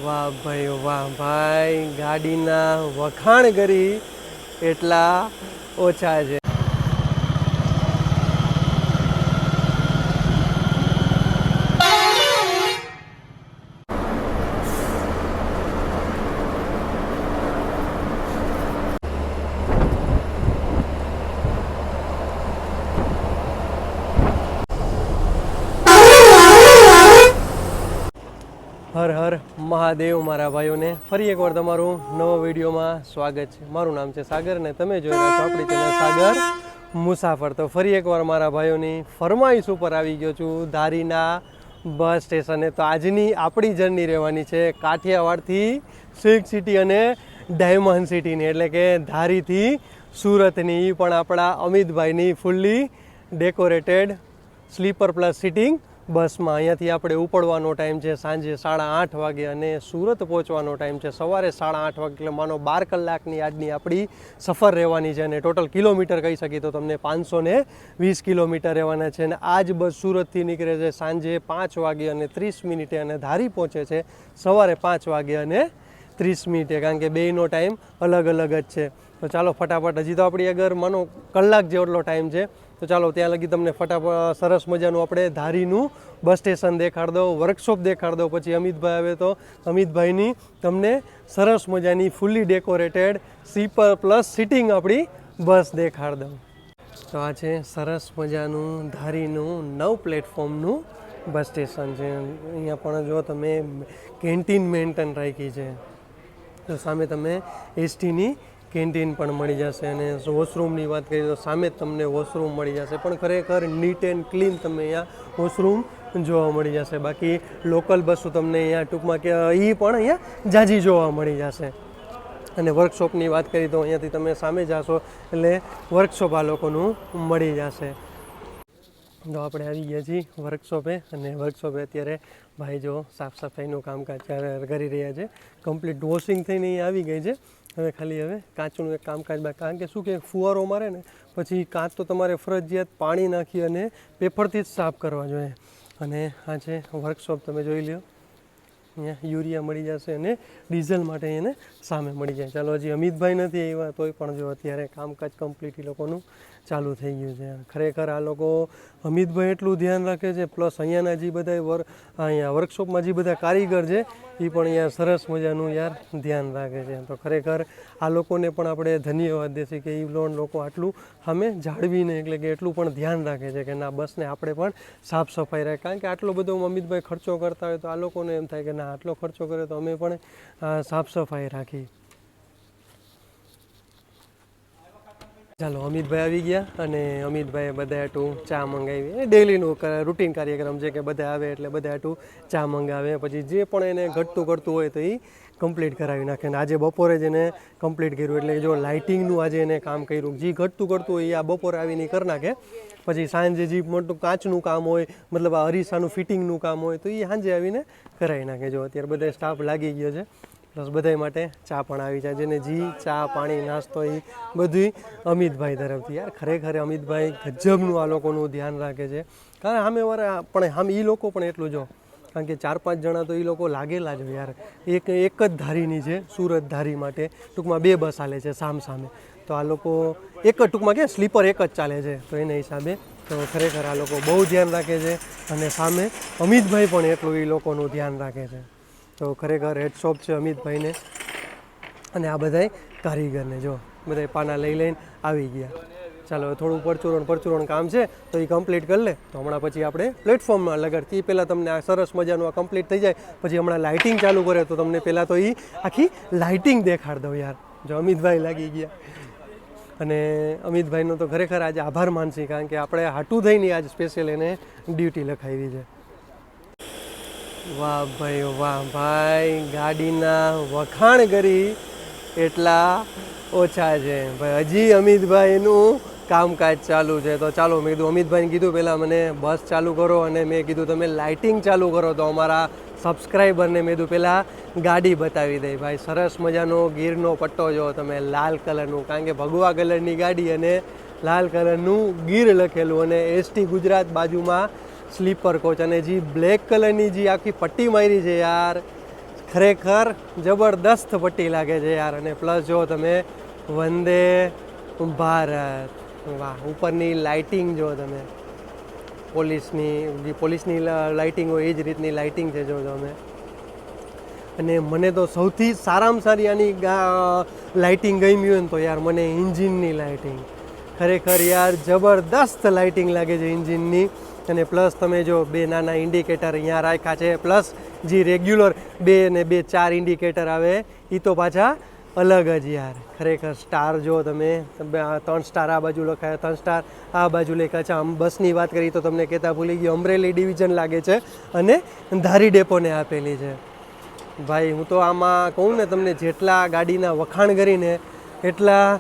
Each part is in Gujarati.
વાહ ભાઈ ગાડીના વખાણ કરી એટલા ઓછા છે. હર હર મહાદેવ મારા ભાઈઓને ફરી એકવાર તમારું નવો વિડીયોમાં સ્વાગત છે. મારું નામ છે સાગર અને તમે જોઈ રહ્યા છો આપણી ચેનલ સાગર મુસાફર. તો ફરી એકવાર મારા ભાઈઓની ફરમાઈશ ઉપર આવી ગયો છું ધારીના બસ સ્ટેશને. તો આજની આપણી જર્ની રહેવાની છે કાઠિયાવાડથી સિલ્ક સિટી અને ડાયમંડ સિટીની, એટલે કે ધારીથી સુરતની. એ પણ આપણા અમિતભાઈની fully decorated sleeper plus sitting બસમાં. અહીંયાથી આપણે ઉપડવાનો ટાઈમ છે સાંજે 8:30 વાગે અને સુરત પહોંચવાનો ટાઈમ છે સવારે 8:30 વાગે. એટલે માનો 12 કલાકની આજની આપણી સફર રહેવાની છે અને ટોટલ કિલોમીટર કહી શકીએ તો તમને 520 કિલોમીટર રહેવાના છે. અને આ જ બસ સુરતથી નીકળે છે સાંજે 5 વાગે અને 30 મિનિટે અને ધારી પહોંચે છે સવારે 5 વાગે અને 30 મિનિટે, કારણ કે બેયનો ટાઈમ અલગ અલગ જ છે. તો ચાલો ફટાફટ, હજી તો આપણી આગળ માનો કલાક જેટલો ટાઈમ છે, તો ચાલો ત્યાં લગી તમને ફટાફટ સરસ મજાનું આપણે ધારીનું બસ સ્ટેશન દેખાડ દો, વર્કશોપ દેખાડ દો. પછી અમિતભાઈ આવે તો અમિતભાઈની તમને સરસ મજાની fully decorated sleeper plus sitting આપણી બસ દેખાડ દઉં. તો આ છે સરસ મજાનું ધારીનું 9 પ્લેટફોર્મનું બસ સ્ટેશન છે. અહીંયા પણ જો તમે કેન્ટીન મેન્ટેન રાખી છે, તો સામે તમે એસટીની કેન્ટીન પણ મળી જશે. અને વોશરૂમની વાત કરીએ તો સામે જ તમને વોશરૂમ મળી જશે, પણ ખરેખર નીટ એન્ડ ક્લીન તમને અહીંયા વોશરૂમ જોવા મળી જશે. બાકી લોકલ બસો તમને અહીંયા ટૂંકમાં કે એ પણ અહીંયા જાજી જોવા મળી જશે. અને વર્કશોપની વાત કરીએ તો અહીંયાથી તમે સામે જાશો એટલે વર્કશોપ આ લોકોનું મળી જશે. તો આપણે આવી ગયા છીએ વર્કશોપે, અને વર્કશોપે અત્યારે ભાઈ જો સાફ સફાઈનું કામકાજ કરી રહ્યા છે. કમ્પ્લીટ વોશિંગ થઈને અહીંયા આવી ગઈ છે. હવે કાચનું એક કામકાજ બાકી, કારણ કે શું કે ફુવારો મારે ને પછી કાચ તો તમારે ફરજિયાત પાણી નાખી અને પેપરથી જ સાફ કરવા જોઈએ. અને આ છે વર્કશોપ, તમે જોઈ લો. અહીંયા યુરિયા મળી જશે અને ડીઝલ માટે એને સામે મળી જાય. ચાલો, હજી અમિતભાઈ નથી આવ્યા તોય પણ જો અત્યારે કામકાજ કમ્પ્લીટ એ લોકોનું ચાલુ થઈ ગયું છે. ખરેખર આ લોકો અમિતભાઈ એટલું ધ્યાન રાખે છે, પ્લસ અહીંયાના જે બધા અહીંયા વર્કશોપમાં જે બધા કારીગર છે એ પણ અહીંયા સરસ મજાનું ધ્યાન રાખે છે. તો ખરેખર આ લોકોને પણ આપણે ધન્યવાદ દેશું કે એ લોકો આટલું સામે જાળવીને, એટલે કે એટલું પણ ધ્યાન રાખે છે કે ના બસને આપણે પણ સાફ સફાઈ રાખે. કારણ કે આટલો બધો અમિતભાઈ ખર્ચો કરતા હોય તો આ લોકોને એમ થાય કે ના આટલો ખર્ચો કરે તો અમે પણ સાફ સફાઈ રાખી. ચાલો, અમિતભાઈ આવી ગયા અને અમિતભાઈએ બધા હાટું ચા મંગાવી. ડેલીનું રૂટીન કાર્યક્રમ છે કે બધા આવે એટલે બધા હાટું ચા મંગાવે. પછી જે પણ એને ઘટતું કરતું હોય તો એ કમ્પ્લીટ કરાવી નાખે. અને આજે બપોરે જ એને કમ્પ્લીટ કર્યું, એટલે જો લાઇટિંગનું આજે એને કામ કર્યું. જે ઘટતું કરતું હોય એ આ બપોરે આવીને કરી નાખે. પછી સાંજે જે મોટું કાચનું કામ હોય, મતલબ આ અરીસાનું ફિટિંગનું કામ હોય તો એ સાંજે આવીને કરાવી નાખે. જો અત્યારે બધા સ્ટાફ લાગી ગયો છે, પ્લસ બધા માટે ચા પણ આવી જાય. જેને જી ચા પાણી નાસ્તો એ બધું અમિતભાઈ તરફથી. ખરેખર અમિતભાઈ ગજબનું આ લોકોનું ધ્યાન રાખે છે. કારણ સામેવાળા પણ એ લોકો પણ એટલું જો, કારણ કે 4-5 જણા તો એ લોકો લાગેલા જ હોય એક જ ધારીની છે, સુરત ધારી માટે ટૂંકમાં 2 બસ ચાલે છે સામ સામે. તો આ લોકો એક જ ટૂંકમાં કે સ્લીપર એક જ ચાલે છે, તો એના હિસાબે તો ખરેખર આ લોકો બહુ ધ્યાન રાખે છે. અને સામે અમિતભાઈ પણ એટલું એ લોકોનું ધ્યાન રાખે છે. તો ખરેખર હેડશોપ છે અમિતભાઈને. અને આ બધાય કારીગરને જો બધાય પાના લઈને આવી ગયા. ચાલો, થોડું પરચુરણ કામ છે તો એ કમ્પ્લીટ કરી લે તો હમણાં પછી આપણે પ્લેટફોર્મમાં લગાડતી. પહેલાં તમને આ સરસ મજાનું આ કમ્પ્લીટ થઈ જાય પછી હમણાં લાઇટિંગ ચાલુ કરે તો તમને પહેલાં તો એ આખી લાઇટિંગ દેખાડ દઉં. જો અમિતભાઈ લાગી ગયા. અને અમિતભાઈનો તો ખરેખર આજે આભાર માનશી, કારણ કે આપણે હાટું થઈને આજ સ્પેશિયલ એને ડ્યુટી લખાવી છે. વાહ ભાઈ ગાડીના વખાણ કરી એટલા ઓછા છે ભાઈ. હજી અમિતભાઈનું કામકાજ ચાલુ છે. તો ચાલો, મેં કીધું અમિતભાઈને કીધું પહેલાં મને બસ ચાલુ કરો, અને મેં કીધું તમે લાઇટિંગ ચાલુ કરો તો અમારા સબસ્ક્રાઈબરને મેં કીધું પહેલાં ગાડી બતાવી દઈ. ભાઈ સરસ મજાનો ગીરનો પટ્ટો જો તમે, લાલ કલરનું, કારણ કે ભગવા કલરની ગાડી અને લાલ કલરનું ગીર લખેલું, અને એસટી ગુજરાત બાજુમાં સ્લીપર કોચ. અને જે બ્લેક કલરની જે આખી પટ્ટી મારી છે ખરેખર જબરદસ્ત પટ્ટી લાગે છે યાર. અને પ્લસ જો તમે વંદે ભારત, વાહ, ઉપરની લાઇટિંગ જો તમે, પોલીસની લાઇટિંગ હોય એ જ રીતની લાઇટિંગ છે જો તમે. અને મને તો સૌથી સારામાં સારી આની લાઇટિંગ ગમી હોય ને તો યાર મને એન્જિનની લાઇટિંગ, ખરેખર યાર જબરદસ્ત લાઇટિંગ લાગે છે એન્જિનની. અને પ્લસ તમે જો બે નાના ઇન્ડિકેટર અહીંયા રાખ્યા છે, પ્લસ જે રેગ્યુલર 2 અને 2 4 ઇન્ડિકેટર આવે એ તો પાછા અલગ જ યાર. ખરેખર સ્ટાર જો તમે, 3 સ્ટાર આ બાજુ લખાયા, 3 સ્ટાર આ બાજુ લખ્યા છે. આમ બસની વાત કરી તો તમને કહેતા ભૂલી ગયો, અમરેલી ડિવિઝન લાગે છે અને ધારી ડેપોને આપેલી છે. ભાઈ હું તો આમાં કહું ને તમને, જેટલા ગાડીના વખાણ કરીને એટલા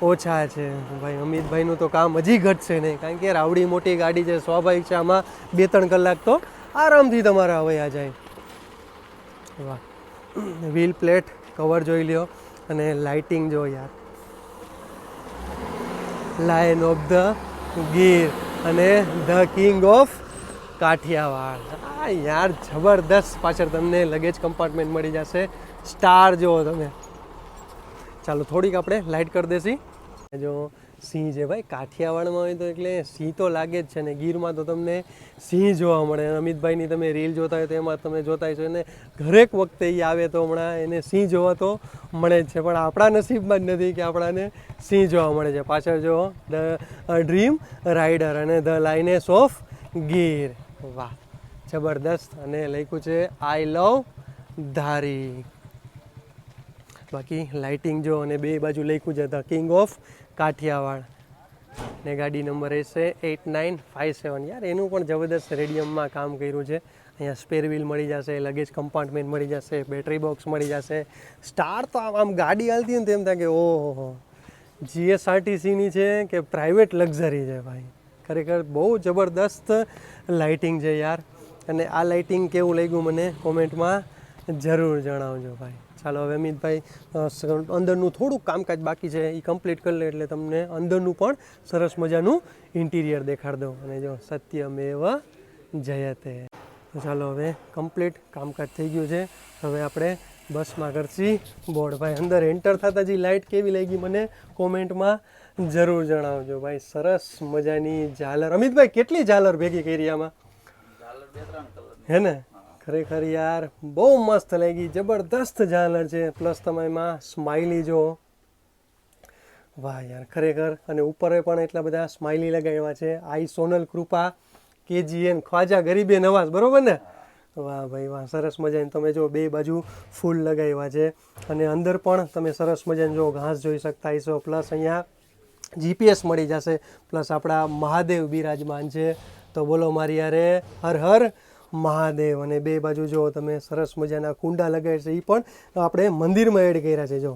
ઓછા છે ભાઈ. અમિતભાઈનું તો કામ હજી ઘટશે નહીં, કારણ કે રાવડી મોટી ગાડી છે, સ્વાભાવિક છે આમાં 2-3 કલાક તો આરામથી તમારા વયા જાય. વાહ, વ્હીલ પ્લેટ કવર જોઈ લ્યો અને લાઇટિંગ જો યાર, લાયન ઓફ ધ ગીર અને ધ કિંગ ઓફ કાઠિયાવાડ. આ યાર જબરદસ્ત. પાછળ તમને લગેજ કમ્પાર્ટમેન્ટ મળી જશે. સ્ટાર જુઓ તમે. ચાલો થોડીક આપણે લાઇટ કરી દેસી. જો સિંહ છે ભાઈ, કાઠિયાવાડમાં હોય તો એટલે સિંહ તો લાગે જ છે ને. ગીરમાં તો તમને સિંહ જોવા મળે. અમિતભાઈની તમે રીલ જોતા હોય તો એમાં તમે જોતા હશો ને, દરેક વખતે એ આવે તો હમણાં એને સિંહ જોવા તો મળે જ છે. પણ આપણા નસીબમાં જ નથી કે આપણાને સિંહ જોવા મળે છે. પાછળ જો ધ ડ્રીમ રાઇડર અને ધ લાઇનેસ ઓફ ગીર. વાહ, જબરદસ્ત. અને લખ્યું છે આઈ લવ ધારી. બાકી લાઇટિંગ જો, અને બે બાજુ લખ્યું છે ધ કિંગ ઓફ કાઠિયાવાડ. ને ગાડી નંબર રહેશે 8957. યાર એનું પણ જબરદસ્ત રેડિયમમાં કામ કર્યું છે. અહીંયા સ્પેર વ્હીલ મળી જશે, લગેજ કમ્પાર્ટમેન્ટ મળી જશે, બેટરી બોક્સ મળી જશે. સ્ટાર તો આમ ગાડી હાલતી હોય ને તેમ થાય કે ઓહો, જીએસઆરટીસીની છે કે પ્રાઇવેટ લક્ઝરી છે ભાઈ. ખરેખર બહુ જબરદસ્ત લાઇટિંગ છે યાર. અને આ લાઇટિંગ કેવું લાગ્યું મને કોમેન્ટમાં જરૂર જણાવજો ભાઈ. ચાલો હવે અમિતભાઈ અંદરનું થોડુંક કામકાજ બાકી છે એ કમ્પ્લીટ કરી લે એટલે તમને અંદરનું પણ સરસ મજાનું ઇન્ટિરિયર દેખાડ દઉં. અને જો સત્યમેવ જયતે. તો ચાલો હવે કમ્પ્લીટ કામકાજ થઈ ગયું છે. હવે આપણે બસમાં કરશી બોર્ડ. ભાઈ અંદર એન્ટર થતાં જે લાઇટ કેવી લાગી મને કોમેન્ટમાં જરૂર જણાવજો ભાઈ. સરસ મજાની ઝાલર. અમિતભાઈ કેટલી ઝાલર ભેગી કરી આમાં? હે ને, ખરેખર યાર બહુ મસ્ત લાગી, જબરદસ્ત ઝાલર છે. પ્લસ તમે એમાં સ્માઇલી જો, વાહ યાર ખરેખર. અને ઉપર પણ એટલા બધા સ્માઇલી લગાવ્યા છે. આઈ સોનલ કૃપા KGN ખ્વાજા ગરીબે નવાઝ, બરોબર ને? વાહ ભાઈ વાહ, સરસ મજાની તમે જો બે બાજુ ફૂલ લગાવ્યા છે. અને અંદર પણ તમે સરસ મજાની જો ઘાસ જોઈ શકતા હશો. પ્લસ અહીંયા GPS મળી જશે. પ્લસ આપણા મહાદેવ બિરાજમાન છે. તો બોલો મારી યારે હર હર મહાદેવ. અને બે બાજુ જો તમે સરસ મજાના કુંડા લગાવ્યા છે, એ પણ આપણે મંદિરમાં એડ કર્યા છે જો.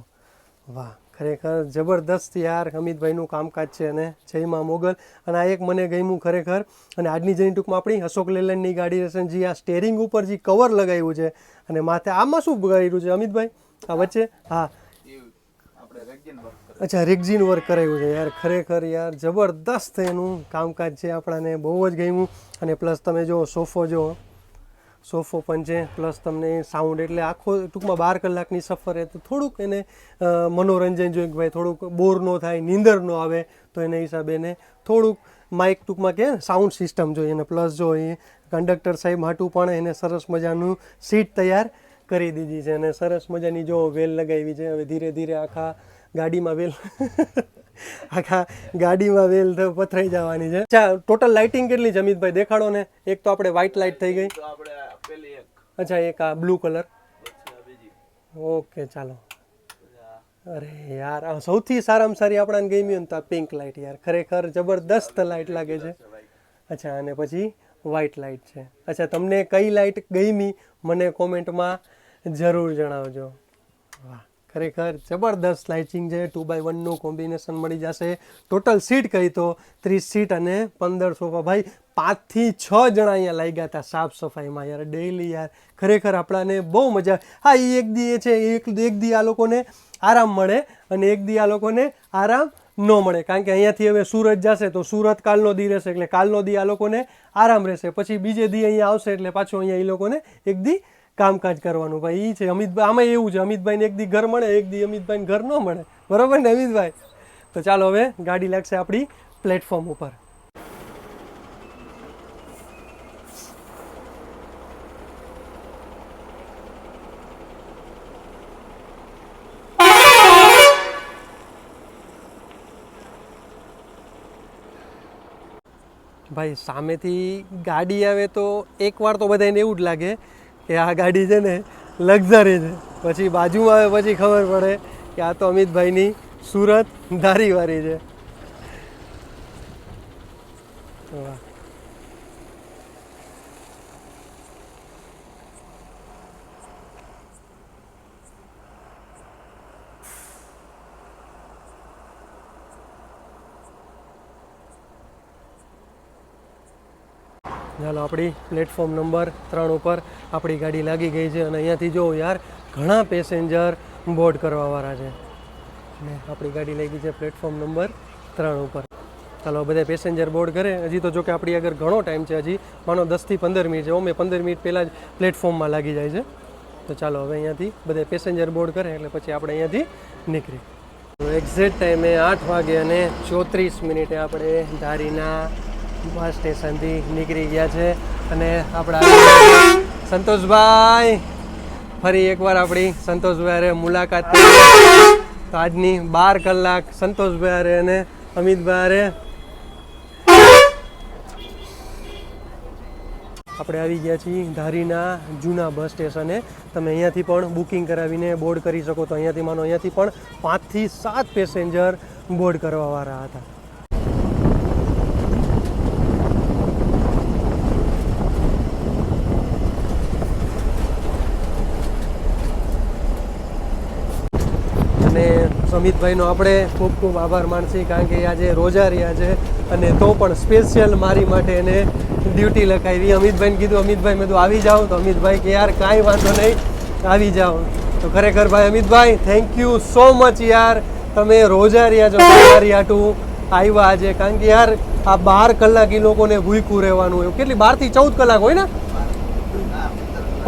વાહ, ખરેખર જબરદસ્ત યાર અમિતભાઈનું કામકાજ છે. અને જય મા મોગલ. અને આ એક મને ગમ્યું ખરેખર. અને આજની જેની ટૂંકમાં આપણી અશોક લેલેન્ડની ગાડી રહેશે. જે આ સ્ટેરિંગ ઉપર જે કવર લગાવ્યું છે અને માથે આમાં શું કર્યું છે અમિતભાઈ આ વચ્ચે? હા, અચ્છા, રેક્ઝિન વર્ક કરાવ્યું છે યાર. ખરેખર યાર જબરદસ્ત એનું કામકાજ છે, આપણાને બહુ જ ગમ્યું. અને પ્લસ તમે જો સોફો જો, સોફો પણ છે. પ્લસ તમને સાઉન્ડ એટલે આખો ટૂંકમાં 12 કલાકની સફર એ તો થોડુંક એને મનોરંજન જોઈએ કે ભાઈ થોડુંક બોર ન થાય, નીંદર ન આવે, તો એના હિસાબે એને થોડુંક માઇક ટૂંકમાં કે સાઉન્ડ સિસ્ટમ જોઈએ. અને પ્લસ જો એ કંડક્ટર સાહેબ હાટું પણ એને સરસ મજાનું સીટ તૈયાર કરી દીધી છે. અને સરસ મજાની જો વેલ લગાવી છે. હવે ધીરે ધીરે આખા ગાડીમાં વેલ આખા ગાડીમાં વેલ પથરાઈ જવાની છે. અચ્છા, ટોટલ લાઇટિંગ કેટલી છે અમિતભાઈ દેખાડો ને? એક તો આપણે વ્હાઇટ લાઇટ થઈ ગઈ. અચ્છા, એક આ બ્લુ કલર. ઓકે ચાલો. અરે યાર આ સૌથી સારામાં સારી આપણાને ગમી ને તો આ પિંક લાઇટ યાર. ખરેખર જબરદસ્ત લાઇટ લાગે છે. અચ્છા, અને પછી વ્હાઇટ લાઇટ છે. અચ્છા, તમને કઈ લાઇટ ગમી મને કોમેન્ટમાં જરૂર જણાવજો. વાહ, ખરેખર જબરદસ્ત લાઇટિંગ છે. 2x1નું કોમ્બિનેશન મળી જશે. ટોટલ સીટ કહી તો 30 સીટ અને 15 સોફા. ભાઈ 5 થી 6 જણા અહીંયા લાગ્યા હતા સાફ સફાઈમાં યાર ડેઈલી યાર. ખરેખર આપણાને બહુ મજા. હા, એ એક દી એ છે, એક દી આ લોકોને આરામ મળે અને એક દી આ લોકોને આરામ ન મળે. કારણ કે અહીંયાથી હવે સુરત જશે તો સુરત કાલનો દી રહેશે, એટલે કાલનો દી આ લોકોને આરામ રહેશે. પછી બીજે દી અહીંયા આવશે એટલે પાછું અહીંયા એ લોકોને એક દી કામકાજ કરવાનું ભાઈ. એ છે અમિતભાઈ. આમાં એવું છે, અમિતભાઈને એક દી ઘર મળે, એક દી અમિતભાઈને ઘર ન મળે. બરાબર ને અમિતભાઈ? તો ચાલો હવે ગાડી લાગશે આપણી પ્લેટફોર્મ ઉપર. ભાઈ સામેથી ગાડી આવે તો એકવાર તો બધાને એવું જ લાગે કે આ ગાડી છે ને લક્ઝરી છે. પછી બાજુમાં આવે પછી ખબર પડે કે આ તો અમિતભાઈની સુરત ધારીવાળી છે. વાહ. ચાલો આપણી પ્લેટફોર્મ નંબર 3 ઉપર આપણી ગાડી લાગી ગઈ છે અને અહીંયાથી જો યાર ઘણા પેસેન્જર બોર્ડ કરવાવાળા છે અને આપણી ગાડી લાગી છે પ્લેટફોર્મ નંબર 3 ઉપર. ચાલો બધા પેસેન્જર બોર્ડ કરે. હજી તો જો કે આપણી આગળ ઘણો ટાઈમ છે, હજી માનો 10થી 15 મિનિટ છે. અમે 15 મિનિટ પહેલાં જ પ્લેટફોર્મમાં લાગી જાય છે. તો ચાલો હવે અહીંયાથી બધા પેસેન્જર બોર્ડ કરે એટલે પછી આપણે અહીંયાથી નીકળી. એક્ઝેક્ટ ટાઈમે 8 વાગે અને 34 મિનિટે આપણે ધારીના બસ સ્ટેશનથી નીકળી ગયા છે અને આપણા સંતોષભાઈ ફરી એકવાર આપણી સંતોષભાઈ હારે મુલાકાત કરી. તો આજની 12 કલાક સંતોષભાઈ હારે અને અમિતભાઈ હારે આપણે આવી ગયા છીએ ધારીના જૂના બસ સ્ટેશને. તમે અહીંયાથી પણ બુકિંગ કરાવીને બોર્ડ કરી શકો. તો અહીંયાથી માનો અહીંયાથી પણ 5 થી 7 પેસેન્જર બોર્ડ કરવાવાળા હતા. અને સમિતભાઈનો આપણે ખૂબ ખૂબ આભાર માનીએ કારણ કે આજે રોજા રહ્યા છે અને તો પણ સ્પેશિયલ મારી માટે એને ડ્યુટી લખાવી. અમિતભાઈને કીધું અમિતભાઈ મેં તો આવી જાઓ, તો અમિતભાઈ કે યાર કાંઈ વાંધો નહીં આવી જાઓ. તો ખરેખર ભાઈ Amitbhai thank you so much યાર. તમે રોજા રહ્યા છો, મારી આટું આવ્યા આજે કારણ કે યાર આ 12 કલાક એ લોકોને ભૂખ્યું રહેવાનું હોય. કેટલી 12 થી 14 કલાક હોય ને?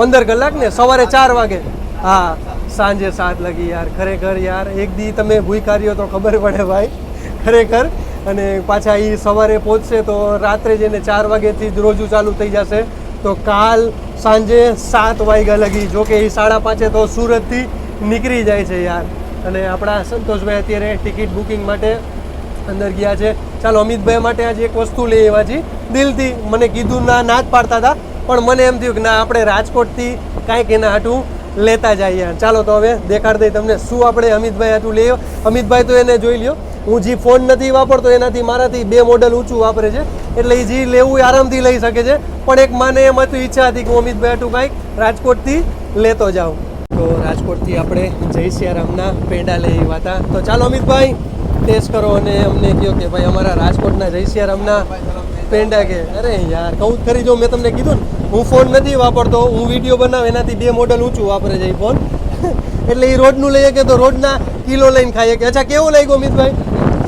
15 કલાક ને. સવારે 4 વાગે હા, સાંજે 7 લગી યાર. ખરેખર યાર એક દી તમે ભૂખ્યા રહ્યો તો ખબર પડે ભાઈ ખરેખર. અને પાછા એ સવારે પહોંચશે તો રાત્રે જઈને 4 વાગ્યાથી જ રોજુ ચાલુ થઈ જશે. તો કાલ સાંજે 7 વાગ્યા લગી. જોકે એ 5:30 તો સુરતથી નીકળી જાય છે યાર. અને આપણા સંતોષભાઈ અત્યારે ટિકિટ બુકિંગ માટે અંદર ગયા છે. ચાલો અમિતભાઈ માટે આજે એક વસ્તુ લઈ આવ્યા છીએ દિલથી. મને કીધું ના જ પાડતા હતા પણ મને એમ થયું કે ના આપણે રાજકોટથી કાંઈક એના હાટું લેતા જઈએ. ચાલો તો હવે દેખાડ દઈ તમને શું આપણે અમિતભાઈ હાટું લઈ આવ્યો. અમિતભાઈ તો એને જોઈ લ્યો, હું જે ફોન નથી વાપરતો એનાથી મારાથી 2 મોડલ ઊંચું વાપરે છે એટલે એ જે લેવું આરામથી લઈ શકે છે. પણ એક મને એમ હતું, ઈચ્છા હતી કે હું અમિતભાઈ હાટું કાંઈક રાજકોટથી લેતો જાઉં. તો રાજકોટથી આપણે જય સિયારામના પેંડા લઈ આવ્યા હતા. તો ચાલો અમિતભાઈ ટેસ્ટ કરો અને અમને કહો કે ભાઈ અમારા રાજકોટના જય સિયારામના પેંડા કે. અરે યાર કહું જ ખરી, જો મેં તમને કીધું ને હું ફોન નથી વાપરતો, હું વિડીયો બનાવ એનાથી 2 મોડલ ઊંચું વાપરે છે એ ફોન એટલે એ રોજનું લઈએ કે તો રોજના કિલો લઈને ખાઈએ કે. અચ્છા કેવું લાગ્યું અમિતભાઈ?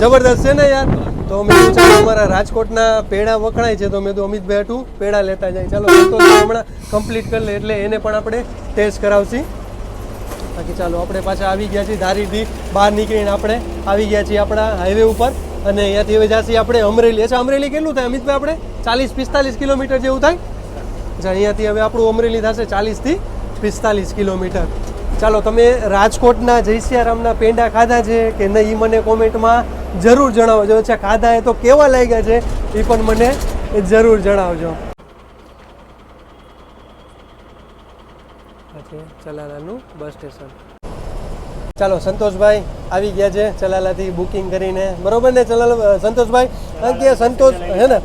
જબરદસ્ત છે ને યાર. તો મેં ચાલો અમારા રાજકોટના પેડા વખણાય છે તો મેં તો અમિતભાઈ હાટું પેડા લેતા જાય. ચાલો તો હમણાં કમ્પ્લીટ કરી લે એટલે એને પણ આપણે ટેસ્ટ કરાવશી. બાકી ચાલો આપણે પાછા આવી ગયા છીએ ધારીથી બહાર નીકળીને આપણે આવી ગયા છીએ આપણા હાઈવે ઉપર અને અહીંયાથી હવે જાસી આપણે અમરેલી. અચ્છા અમરેલી કેટલું થાય અમિતભાઈ? આપણે 40-45 કિલોમીટર જેવું થાય. અચ્છા અહીંયાથી હવે આપણું અમરેલી થશે 40 થી 45 કિલોમીટર. ચાલો તમે રાજકોટના જય સિયારામના પેંડા ખાધા છે કે નહીં એ મને કોમેન્ટમાં જરૂર જણાવજો. અચ્છા ખાધા એ તો કેવા લાગ્યા છે એ પણ મને જરૂર જણાવજો. ચલાલાનું બસ સ્ટેશન. ચાલો સંતોષભાઈ આવી ગયા છે ચલાલાથી બુકિંગ કરીને. બરોબર ને ચલાલા સંતોષભાઈ? કારણ કે સંતોષ હે ને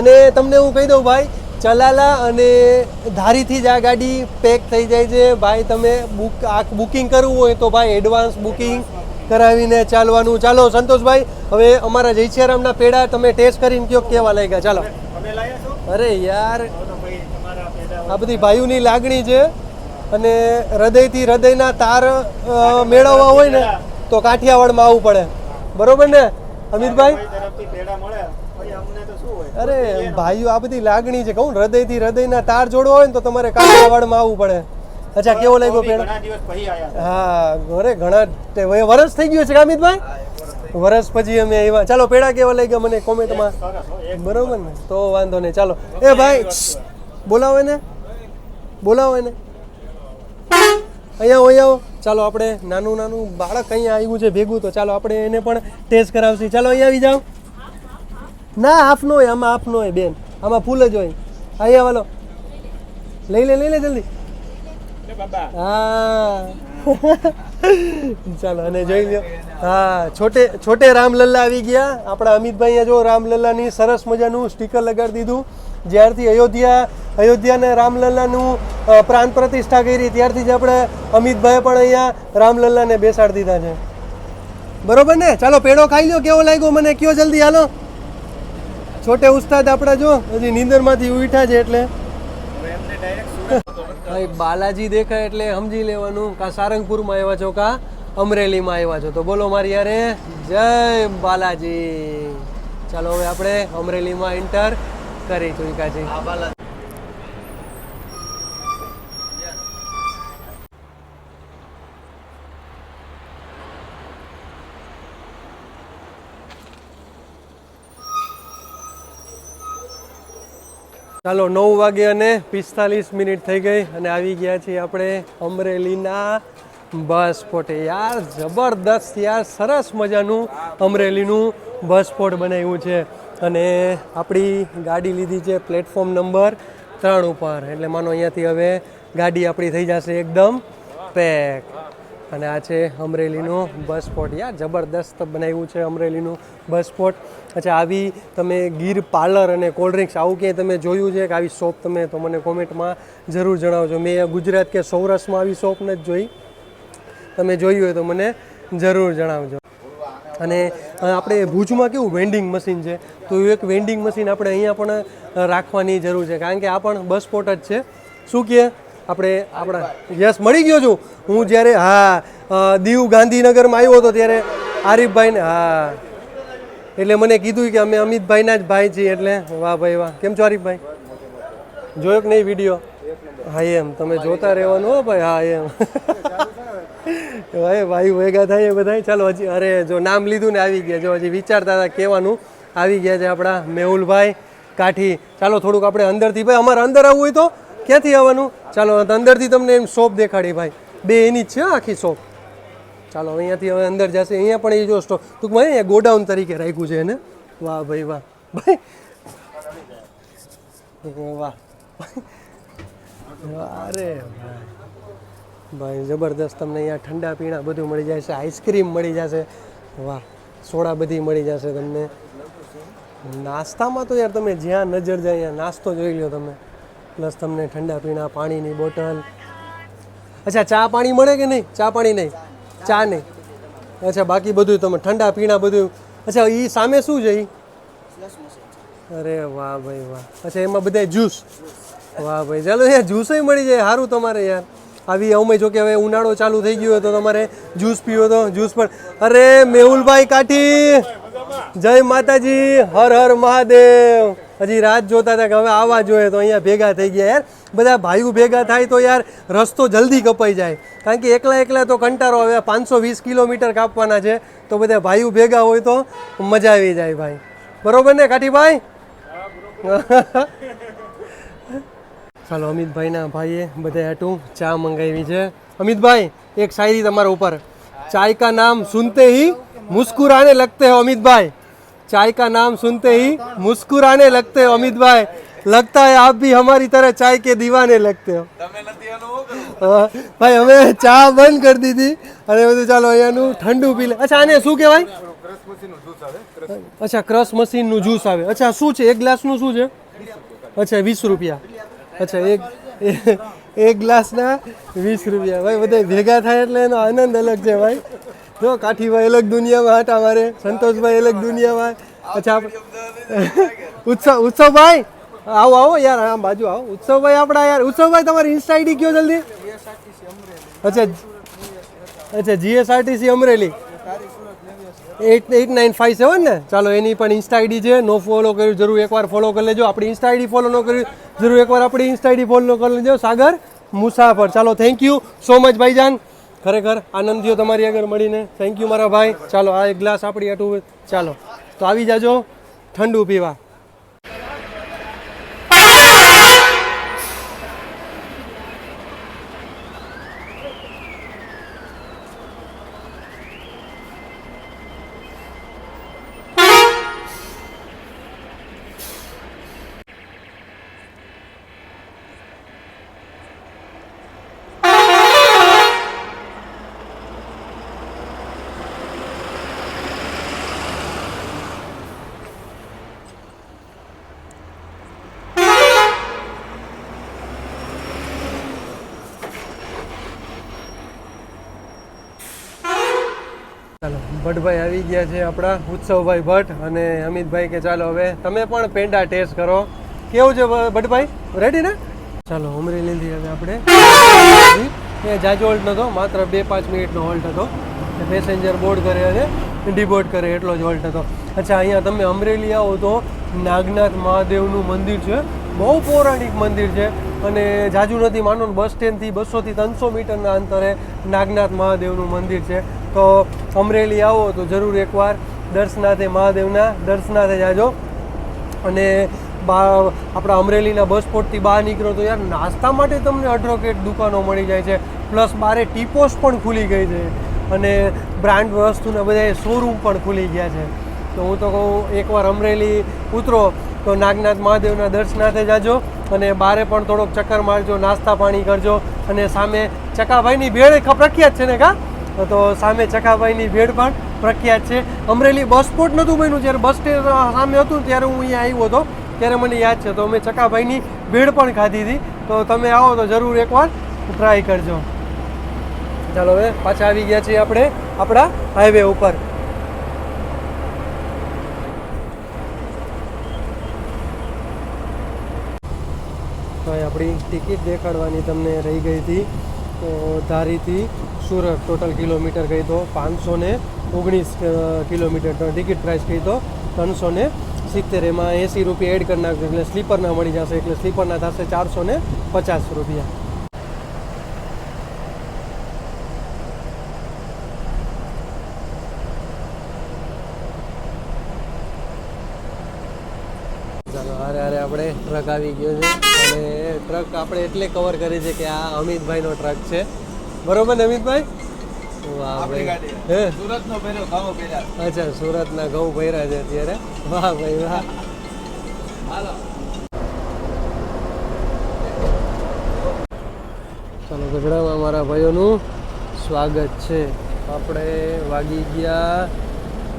અને તમને હું કહી દઉં ભાઈ, ચલાલા અને ધારીથી જ આ ગાડી પેક થઈ જાય છે ભાઈ. તમે બુકિંગ કરવું હોય તો ભાઈ એડવાન્સ બુકિંગ કરાવીને ચાલવાનું. ચાલો સંતોષભાઈ હવે અમારા જય સિયારામના પેડા તમે ટેસ્ટ કરીને કયો કેવા લાગ્યા. ચાલો. અરે યાર આ બધી ભાઈઓની લાગણી છે અને હૃદયથી હૃદયના તાર મેળવવા હોય ને તો કાઠિયાવાડમાં આવવું પડે. બરોબર ને અમિતભાઈ? અરે ભાઈઓ આ બધી લાગણી છે કહું, હૃદયથી હૃદયના તાર જોડવા હોય ને તો તમારે કાઠિયાવાડમાં આવવું પડે. અચ્છા કેવો લાગ્યો પેડો? હા અરે ઘણા વરસ થઈ ગયું છે કામિતભાઈ, વરસ પછી અમે આવ્યા. ચાલો પેડા કેવા લાગ્યા મને કોમેન્ટમાં, બરોબર ને? તો વાંધો નહીં. ચાલો એ ભાઈ બોલાવો એને, બોલાવો એને, અહીંયા આવો. ચાલો આપણે નાનું નાનું બાળક અહીંયા આવ્યું છે ભેગું, તો ચાલો આપણે એને પણ ટેસ્ટ કરાવશું. ચાલો અહીંયા આવી જાઓ. ના હાફ નો હોય, આમાં હાફ નો હોય બેન, આમાં ફૂલ જ હોય. અહીંયા વાલો લઈ લે જલ્દી. હા ચાલો અને જોઈ લ્યો. હા છોટે રામલલ્લા આવી ગયા આપણા અમિતભાઈ. જો રામલલ્લાની સરસ મજાનું સ્ટીકર લગાડી દીધું. જ્યારથી અયોધ્યાને રામલલ્લાનું પ્રાણ પ્રતિષ્ઠા કરી ત્યારથી જ આપણે અમિતભાઈએ પણ અહીંયા રામલલ્લાને બેસાડી દીધા છે, બરોબર ને? ચાલો પેડો ખાઈ લો, કેવો લાગ્યો મને કયો જલ્દી. હાલો છોટે ઉસ્તાદ આપણા જો હજી નીંદરમાંથી ઉઠ્યા છે એટલે ભાઈ બાલાજી દેખાય એટલે સમજી લેવાનું કા સારંગપુરમાં આવ્યા છો કા અમરેલીમાં આવ્યા છો. તો બોલો મારી યારે જય બાલાજી. ચાલો હવે આપણે અમરેલીમાં એન્ટર કરી ચૂક્યા છીએ. ચાલો 9:45 થઈ ગઈ અને આવી ગયા છીએ આપણે અમરેલીના બસ સ્પોટે. યાર જબરદસ્ત યાર, સરસ મજાનું અમરેલીનું બસ સ્પોટ બનાવ્યું છે અને આપણી ગાડી લીધી છે પ્લેટફોર્મ નંબર 3 ઉપર. એટલે માનો અહીંયાથી હવે ગાડી આપણી થઈ જશે એકદમ પેક. અને આ છે અમરેલીનું બસ સ્પોટ. યાર જબરદસ્ત બનાવ્યું છે અમરેલીનું બસ સ્પોટ. અચ્છા આવી તમે ગીર પાર્લર અને કોલ્ડ ડ્રિંક્સ આવું ક્યાંય તમે જોયું છે કે આવી શોપ તમે? તો મને કોમેન્ટમાં જરૂર જણાવજો. મેં ગુજરાત કે સૌરાષ્ટ્રમાં આવી શોપ નથી જોઈ, તમે જોયું હોય તો મને જરૂર જણાવજો. અને આપણે ભુજમાં કેવું વેન્ડિંગ મશીન છે, તો એક વેન્ડિંગ મશીન આપણે અહીંયા પણ રાખવાની જરૂર છે, કારણ કે આ પણ બસ સ્પોટ જ છે. શું કહે આપણે આપણા યસ મળી ગયો છું હું જ્યારે દીવ ગાંધીનગરમાં આવ્યો હતો ત્યારે આરીફભાઈને એટલે મને કીધું કે અમે અમિતભાઈના જ ભાઈ છીએ. એટલે વાહ ભાઈ વાહ. કેમ છો આરીફભાઈ? જોયો કે નહીં વિડીયો? હા એમ તમે જોતા રહેવાનું હો ભાઈ. હા એમ ભાઈ ભાઈ ભેગા થાય બધા. ચાલો હજી અરે જો નામ લીધું ને આવી ગયા. જો હજી વિચારતા હતા કહેવાનું, આવી ગયા છે આપણા મેહુલભાઈ કાઠી. ચાલો થોડુંક આપણે અંદરથી, ભાઈ અમારે અંદર આવવું હોય તો ક્યાંથી આવવાનું? ચાલો અંદરથી તમને એમ શોપ દેખાડી ભાઈ, બે એની જ છે આખી શોપ. ચાલો અહીંયાથી હવે અંદર જશે. અહીંયા પણ એ જો સ્ટોક ટૂંકમાં અહીંયા ગોડાઉન તરીકે રાખ્યું છે એને. વાહ ભાઈ વાહ ભાઈ વાહ. અરે ભાઈ જબરદસ્ત. તમને અહીંયા ઠંડા પીણા બધું મળી જાય છે, આઈસ્ક્રીમ મળી જશે, વાહ સોડા બધી મળી જશે તમને. નાસ્તામાં તો યાર તમે જ્યાં નજર જાય અહીંયા નાસ્તો જોઈ લો તમે, પ્લસ તમને ઠંડા પીણા, પાણીની બોટલ. અચ્છા ચા પાણી મળે કે નહીં? ચા પાણી નહીં, ચા નહીં. અચ્છા બાકી બધું તમે ઠંડા પીણા બધું. અચ્છા એ સામે શું છે એ? અરે વાહ ભાઈ વાહ. અચ્છા એમાં બધા જ્યુસ. વાહ ભાઈ ચાલો યાર જ્યુસ મળી જાય, સારું તમારે યાર. આવી અમે જો કે હવે ઉનાળો ચાલુ થઈ ગયો હોય તો તમારે જ્યુસ પીવો તો જ્યુસ પણ. અરે મેહુલભાઈ કાઠી જય માતાજી, હર હર મહાદેવ. હજી રાત જોતા હતા કે હવે આવવા જોઈએ, તો અહીંયા ભેગા થઈ ગયા. યાર બધા ભાઈઓ ભેગા થાય તો યાર રસ્તો જલ્દી કપાઈ જાય, કારણ કે એકલા તો કંટાળો આવે. 520 કિલોમીટર કાપવાના છે, તો બધા ભાઈઓ ભેગા હોય તો મજા આવી જાય ભાઈ. બરોબર ને કાઠીભાઈ? ચાલો અમિતભાઈના ભાઈએ બધા હાટું ચા મંગાવી છે. અમિતભાઈ એક શાયરી તમારા ઉપર. ચાય કા નામ સુનતે ही मुस्कुराने लगते हो अमित चाय का नाम सुनते ही मुस्कुराने लगते हो अमित लगता है आप भी हमारी तरह चाय के दीवाने लगते हो. ભાઈ અમે ચા બંધ કરી દીધી અને બધું ચાલો અહીંયાનું ઠંડુ પી લે. અચ્છા આને શું કહેવાય? અચ્છા ક્રશ મશીનનું જ્યુસ આવે. અચ્છા શું છે એક ગ્લાસનું શું છે? અચ્છા 20 રૂપિયા. અચ્છા એક ગ્લાસના 20 રૂપિયા. ભાઈ બધા ભેગા થાય એટલે એનો આનંદ અલગ છે ભાઈ. જો કાઠીભાઈ અલગ દુનિયામાં હાટા મારે, સંતોષભાઈ અલગ દુનિયામાં. અચ્છા ઉત્સવભાઈ આવો યાર, આમ બાજુ આવો. ઉત્સવભાઈ આપણા યાર, ઉત્સવભાઈ તમારી ઇન્સ્ટા આઈડી કયો જલ્દી? અચ્છા GSRTC અમરેલી. 8957 ને. ચાલો એની પણ ઇન્સ્ટા આઈડી છે, નો ફોલો કર્યું જરૂર એકવાર ફોલો કરી લેજો. આપણી ઇન્સ્ટા આઈડી ફોલો ન કર્યું જરૂર એકવાર આપણી ઇન્સ્ટા આઈડી ફોલો કરી લેજો, સાગર મુસાફર. ચાલો થેન્ક યુ સો મચ ભાઈજાન, ખરેખર આનંદ થયો તમારી આગળ મળીને. થેન્ક યુ મારા ભાઈ. ચાલો આ એક ગ્લાસ આપણી આટું, ચાલો તો આવી જાજો ઠંડુ પીવા. ચાલો ભટ્ટભાઈ આવી ગયા છે આપણા, ઉત્સવભાઈ ભટ્ટ અને અમિતભાઈ કે ચાલો હવે તમે પણ પેંડા ટેસ્ટ કરો. કેવું છે ભટ્ટભાઈ, રેડી ને? ચાલો અમરેલીથી હવે આપણે એ જાજો હોલ્ટ નહોતો, માત્ર 2-5 મિનિટનો હોલ્ટ હતો. પેસેન્જર બોર્ડ કરે અને ડીબોર્ડ કરે એટલો જ હોલ્ટ હતો. અચ્છા, અહીંયા તમે અમરેલી આવો તો નાગનાથ મહાદેવનું મંદિર છે, બહુ પૌરાણિક મંદિર છે અને જાજુ નથી માનો, બસ સ્ટેન્ડથી 200 થી 300 મીટરના અંતરે નાગનાથ મહાદેવનું મંદિર છે. તો અમરેલી આવો તો જરૂર એકવાર દર્શનાથે મહાદેવના દર્શનાથે જાજો. અને આપણા અમરેલીના બસ સ્પોટથી બહાર નીકળો તો યાર નાસ્તા માટે તમને અઢળક દુકાનો મળી જાય છે, પ્લસ બારે ટીપોસ પણ ખુલી ગઈ છે અને બ્રાન્ડ વસ્તુના બધા શોરૂમ પણ ખુલી ગયા છે. તો હું તો કહું એકવાર અમરેલી ઉતરો તો નાગનાથ મહાદેવના દર્શનાથે જાજો અને બારે પણ થોડોક ચક્કર મારજો, નાસ્તા પાણી કરજો. અને સામે ચકાભાઈની ભેળ પ્રખ્યાત છે ને કા, તો સામે ચકાભાઈની ભેળ પણ પ્રખ્યાત છે. અમરેલી બસ સ્પોટ નહોતું બન્યું, જ્યારે બસ સ્ટેન્ડ સામે હતું ત્યારે હું અહીંયા આવ્યો હતો, ત્યારે મને યાદ છે. તો અમે ચકાભાઈની ભેળ પણ ખાધી હતી. તો તમે આવો તો જરૂર એકવાર ટ્રાય કરજો. ચાલો હવે પાછા આવી ગયા છીએ આપણે આપણા હાઈવે ઉપર. તો આપણી ટિકિટ દેખાડવાની તમને રહી ગઈ હતી. તો ધારીથી સુરત ટોટલ કિલોમીટર કહી તો 519 કિલોમીટર, ટિકિટ પ્રાઇસ કહી તો 370. એમાં 80 રૂપિયા એડ કરી નાખજો એટલે સ્લીપરના મળી જશે, એટલે સ્લીપરના થશે 450 રૂપિયા. ચાલો હારે હારે આપણે ટ્રક આવી ગયો છે અને ટ્રક આપણે એટલે કવર કરી છે કે આ અમિતભાઈનો ટ્રક છે, બરોબર ને અમિતભાઈ? વાહ ભાઈ, હે સુરતનો પહેર્યો ઘઉં પહેર્યા. અચ્છા, સુરતના ઘઉં પહેર્યા છે અત્યારે. વાહ ભાઈ વાહ. હાલો ચાલો ગઢડામાં મારા ભાઈઓનું સ્વાગત છે. આપણે વાગી ગયા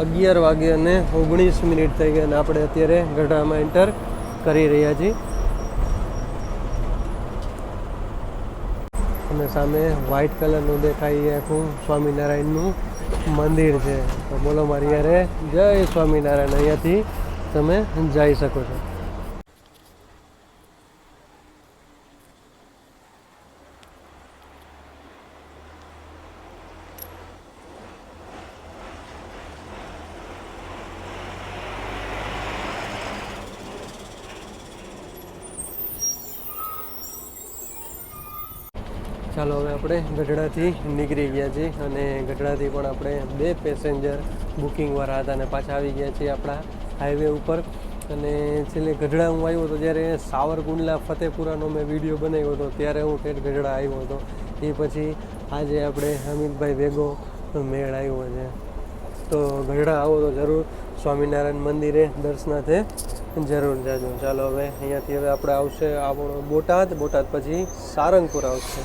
11 વાગે અને 19 મિનિટ થઈ ગઈ અને આપણે અત્યારે ગઢડામાં એન્ટર કરી રહ્યા છીએ. અને સામે વ્હાઇટ કલરનું દેખાય આખું સ્વામિનારાયણનું મંદિર છે. તો બોલો મારી યારે જય સ્વામિનારાયણ, અહીંયાથી તમે જઈ શકો છો. ચાલો હવે આપણે ગઢડાથી નીકળી ગયા છીએ અને ગઢડાથી પણ આપણે 2 પેસેન્જર બુકિંગવાળા હતા અને પાછા આવી ગયા છીએ આપણા હાઈવે ઉપર. અને છેલ્લે ગઢડા હું આવ્યો હતો જ્યારે સાવરકુંડલા ફતેપુરાનો મેં વિડીયો બનાવ્યો હતો, ત્યારે હું ઠેઠ ગઢડા આવ્યો હતો. એ પછી આજે આપણે અમિતભાઈ ભેગો મેળ આવ્યો છે. તો ગઢડા આવો તો જરૂર સ્વામિનારાયણ મંદિરે દર્શનાથે જરૂર જાજો. ચાલો હવે અહીંયાથી હવે આપણે આવશે આપણો બોટાદ, બોટાદ પછી સારંગપુર આવશે.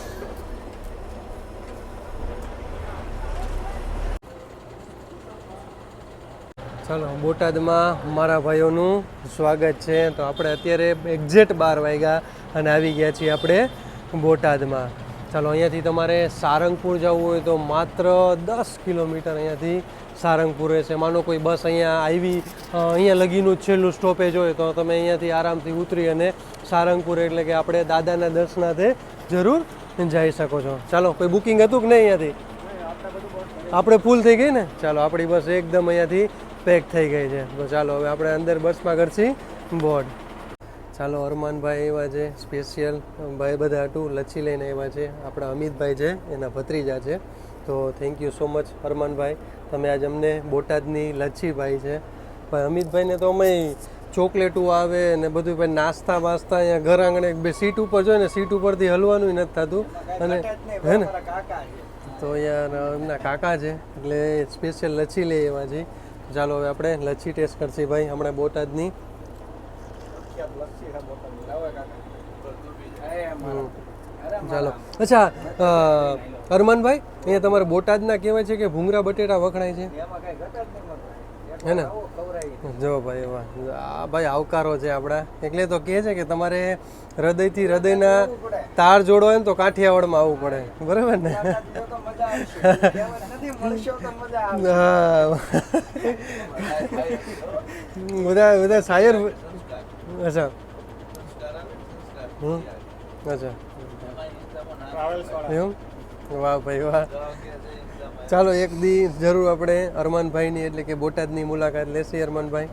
ચાલો બોટાદમાં મારા ભાઈઓનું સ્વાગત છે. તો આપણે અત્યારે એક્ઝેક્ટ 12 વાગ્યા અને આવી ગયા છીએ આપણે બોટાદમાં. ચાલો અહીંયાથી તમારે સારંગપુર જવું હોય તો માત્ર 10 કિલોમીટર અહીંયાથી સારંગપુર રહેશે. માનો કોઈ બસ અહીંયા આવી, અહીંયા લગીનું છેલ્લું સ્ટોપેજ હોય તો તમે અહીંયાથી આરામથી ઉતરી અને સારંગપુર એટલે કે આપણે દાદાના દર્શનાથે જરૂર જઈ શકો છો. ચાલો કોઈ બુકિંગ હતું કે નહીં અહીંયાથી? આપણે ફૂલ થઈ ગઈ ને? ચાલો આપણી બસ એકદમ અહીંયાથી પેક થઈ ગઈ છે. તો ચાલો હવે આપણે અંદર બસમાં કરશી બોર્ડ. ચાલો અરમાનભાઈ એવા છે સ્પેશિયલ ભાઈ બધા હાટું લચ્છી લઈને આવ્યા છે. આપણા અમિતભાઈ છે એના ભત્રીજા છે. તો થેન્ક યુ સો મચ અરમાનભાઈ, તમે આજ અમને બોટાદની લચ્છી ભાઈ છે. પણ અમિતભાઈને તો અમે ચોકલેટું આવે ને બધું ભાઈ નાસ્તા વાસ્તા અહીંયા ઘર આંગણે બે સીટ ઉપર જોઈએ ને સીટ ઉપરથી હલવાનું નથી થતું. અને હે ને તો અહીંયા એમના કાકા છે એટલે સ્પેશિયલ લચ્છી લઈ એવા છે. ચાલો હવે આપણે લચ્છી ટેસ્ટ કરશી ભાઈ હમણાં બોટાદની. ચાલો અચ્છા અરમાનભાઈ, અહીંયા તમારે બોટાદના કહેવાય છે કે ભૂંગરા બટેટા વખણાય છે હે ને? જો ભાઈ વાહ, આ ભાઈ આવકારો છે આપણા. એટલે તો કહે છે કે તમારે હૃદયથી હૃદયના તાર જોડો હોય ને તો કાઠિયાવાડમાં આવવું પડે, બરાબર ને? હા બધા શાયર. અચ્છા અચ્છા એમ? વાહ ભાઈ વાહ. ચાલો એક દી જરૂર આપણે અરમાનભાઈની એટલે કે બોટાદની મુલાકાત લેશી. અરમાનભાઈ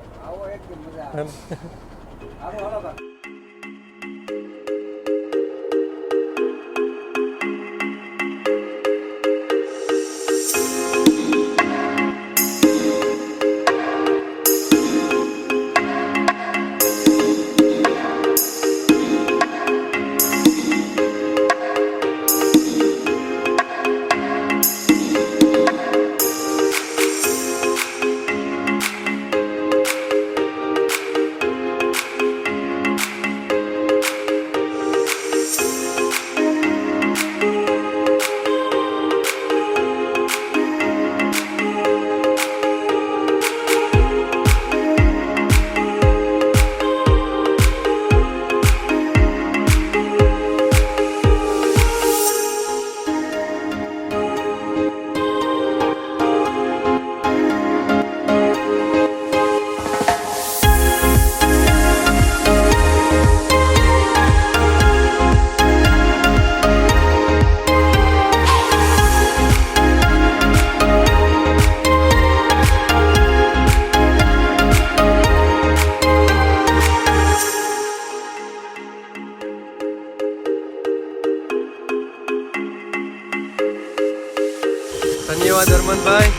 ધન્યવાદ અરમાનભાઈ.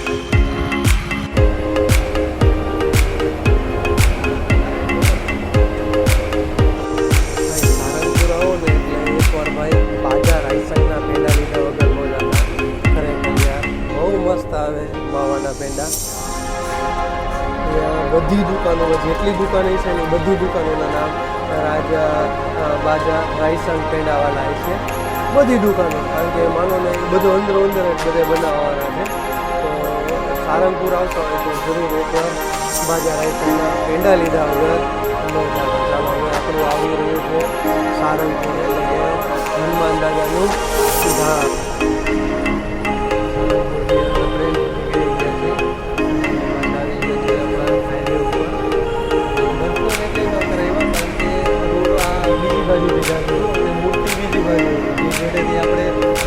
સારંગપુર આવો ને એટલે એકવાર ભાઈ બાજા રાયસંગના પેંડા લીધા વગર મોજા ખરેખર યાર બહુ મસ્ત આવે માવાના પેંડા. બધી દુકાનો જેટલી દુકાનો છે ને બધી દુકાનોના નામ રાજા બાજા રાયસંગ પેંડાવાળા છે. બધી દુકાનો, કારણ કે માનો ને બધું અંદર અંદર જ બધે બનાવવાના છે. તો સારંગપુર આવતો હોય તો જરૂર એકવાર બાજા રાયસંગના પેંડા લીધા વગર ન ચાલો. ચાલો હવે આપણું આવી રહ્યું છે સારંગપુર એટલે કે હનુમાન દાદાનું ધામ.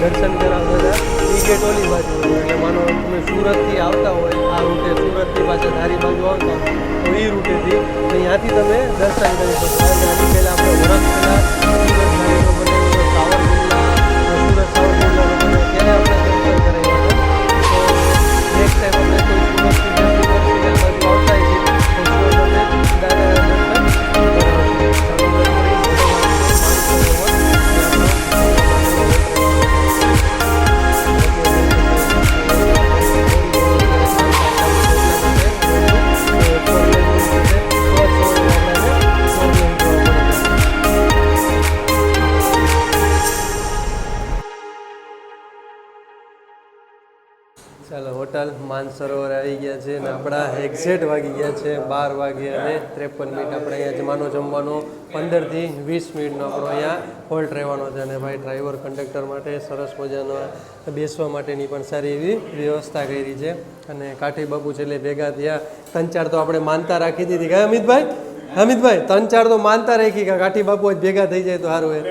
દર્શન કરાવવા બધા એ ગેટ ઓલી બાજુ હોય. એટલે માનો તમે સુરતથી આવતા હોય આ રૂટે, સુરતથી પાછા ધારી બાજુ આવતા હોય તો એ રૂટેથી અહીંયાથી તમે દર્શન કરી શકો. આની પહેલાં આપણે વર્ષ પહેલાં સુરત બનેલો સાવરકુંડલા, સુરત સાવરકુંડલા બને ત્યારે આપણે દર્શન કરાવ્યા હતા. તો નેક્સ્ટ ટાઈમ આપણે કોઈ સુરતથી બાજુ આવતા છીએ તો સુરત અમે દાદાના દર્શન ચાલો હોટલ માનસરોવર આવી ગયા છે અને આપણા એક્ઝેક્ટ વાગી ગયા છે 12 વાગે અને 53 મિનિટ. આપણે અહીંયા જમવાનો જમવાનો 15 થી 20 મિનિટનો આપણો અહીંયા હોલ્ટ રહેવાનો છે. અને ભાઈ ડ્રાઈવર કંડક્ટર માટે સરસ મજાનો બેસવા માટેની પણ સારી એવી વ્યવસ્થા કરી છે. અને કાઠી બાપુ છેલ્લે ભેગા થયા 3-4 તો આપણે માનતા રાખી દીધી કે અમિતભાઈ 3-4 તો માનતા રાખી કે કાઠી બાપુ જ ભેગા થઈ જાય તો સારું હોય.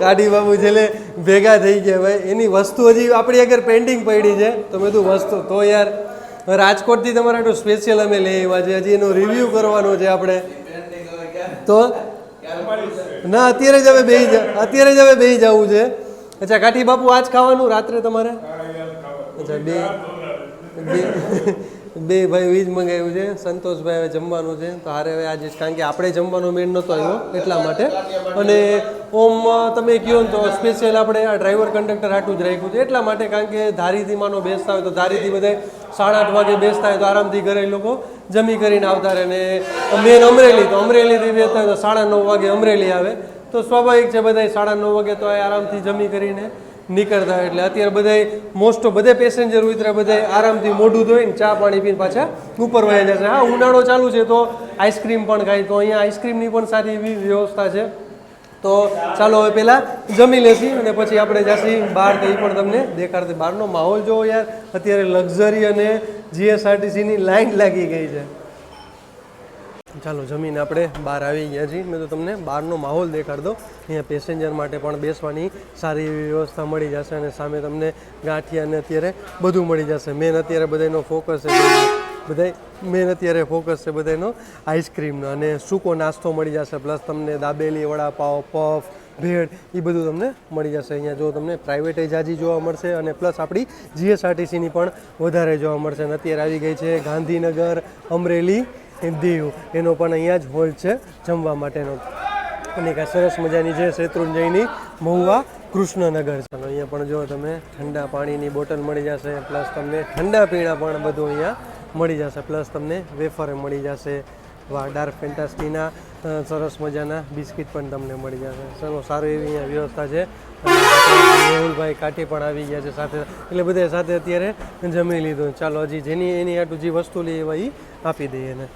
કાઠી બાપુ છેલ્લે ભેગા થઈ ગયા ભાઈ. એની વસ્તુ હજી આપણી આગળ પેન્ડિંગ પડી છે. તો મેં કીધું વસ્તુ તો યાર રાજકોટથી તમારા તો સ્પેશિયલ અમે લઈ આવ્યા છે. હજી એનો રિવ્યૂ કરવાનો છે આપણે. તો ના અત્યારે જ હવે બેસી જવું છે. અચ્છા કાઠી બાપુ આજ ખાવાનું રાત્રે તમારે? અચ્છા બે ભાઈ વીજ મંગાવ્યું છે. સંતોષભાઈ હવે જમવાનું છે. તો હારે હવે આજે કારણ કે આપણે જમવાનો મેળ નહોતો આવ્યો એટલા માટે. અને ઓમ તમે કહો ને તો સ્પેશિયલ આપણે આ ડ્રાઈવર કંડક્ટર આટલું જ રાખ્યું છે એટલા માટે. કારણ કે ધારીથી માનો બેસતા હોય તો ધારીથી બધા 8:30 વાગે બેસતા હોય તો આરામથી ઘરે લોકો જમી કરીને આવતા રહે. ને મેન અમરેલી તો અમરેલીથી બેસતા હોય તો 9:30 વાગે અમરેલી આવે. તો સ્વાભાવિક છે બધા 9:30 વાગે તો આરામથી જમી કરીને નીકળતા હોય. એટલે અત્યારે બધા મોસ્ટ ઓફ બધા પેસેન્જર ઉતરે બધા આરામથી મોઢું ધોઈને ચા પાણી પીને પાછા ઉપર વયા જશે. હા ઉનાળો ચાલુ છે તો આઈસ્ક્રીમ પણ ખાય. તો અહીંયા આઈસ્ક્રીમની પણ સારી એવી વ્યવસ્થા છે. તો ચાલો હવે પહેલાં જમી લેશી અને પછી આપણે જઈશું બહાર. તો એ પણ તમને દેખાડશે. બહારનો માહોલ જોવો યાર. અત્યારે લક્ઝરી અને જીએસઆરટીસીની લાઈન લાગી ગઈ છે. ચાલો જમીને આપણે બહાર આવી ગયા છીએ. મેં તો તમને બહારનો માહોલ દેખાડ દો. અહીંયા પેસેન્જર માટે પણ બેસવાની સારી એવી વ્યવસ્થા મળી જશે. અને સામે તમને ગાંઠિયા અને અત્યારે બધું મળી જશે. મેન અત્યારે બધાનો ફોકસ છે બધાનો આઈસ્ક્રીમનો. અને સૂકો નાસ્તો મળી જશે. પ્લસ તમને દાબેલી, વડાપાવ, પફ, ભેળ એ બધું તમને મળી જશે. અહીંયા જો તમને પ્રાઇવેટે જાજી જોવા મળશે અને પ્લસ આપણી જીએસઆરટીસીની પણ વધારે જોવા મળશે. અને અત્યારે આવી ગઈ છે ગાંધીનગર, અમરેલી, દીવ. એનો પણ અહીંયા જ હોલ છે જમવા માટેનો. અને કાંઈ સરસ મજાની છે શેત્રુંજયની મહુવા કૃષ્ણનગર છે. અહીંયા પણ જો તમે ઠંડા પાણીની બોટલ મળી જશે. પ્લસ તમને ઠંડા પીણા પણ બધું અહીંયા મળી જશે. પ્લસ તમને વેફર મળી જશે. ડાર્ક ફેન્ટાસ્ટીના સરસ મજાના બિસ્કિટ પણ તમને મળી જશે. ચલો સારી એવી અહીંયા વ્યવસ્થા છે. મેહુલભાઈ કાઠી પણ આવી ગયા છે સાથે. એટલે બધા સાથે અત્યારે જમી લીધું. ચાલો હજી જેની એની આટલું જે વસ્તુ લઈ એવા એ આપી દઈએ એને.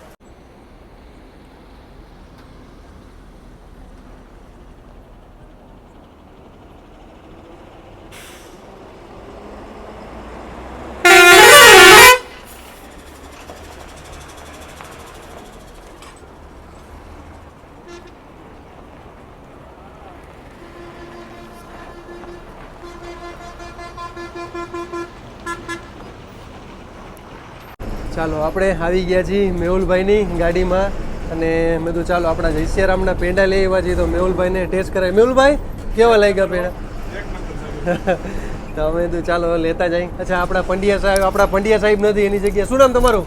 ચાલો આપણે આવી ગયા છીએ મેહુલભાઈની ગાડીમાં. અને મેં તો ચાલો આપણા જયસિયારામના પેંડા લઈ આવ્યા છીએ. તો મેહુલભાઈને ટેસ્ટ કરાય. મેહુલભાઈ કેવા લાગ્યા પેંડા? તો અમે તો ચાલો લેતા જાય. અચ્છા આપણા પંડ્યા સાહેબ નથી, એની જગ્યાએ શું નામ તમારું?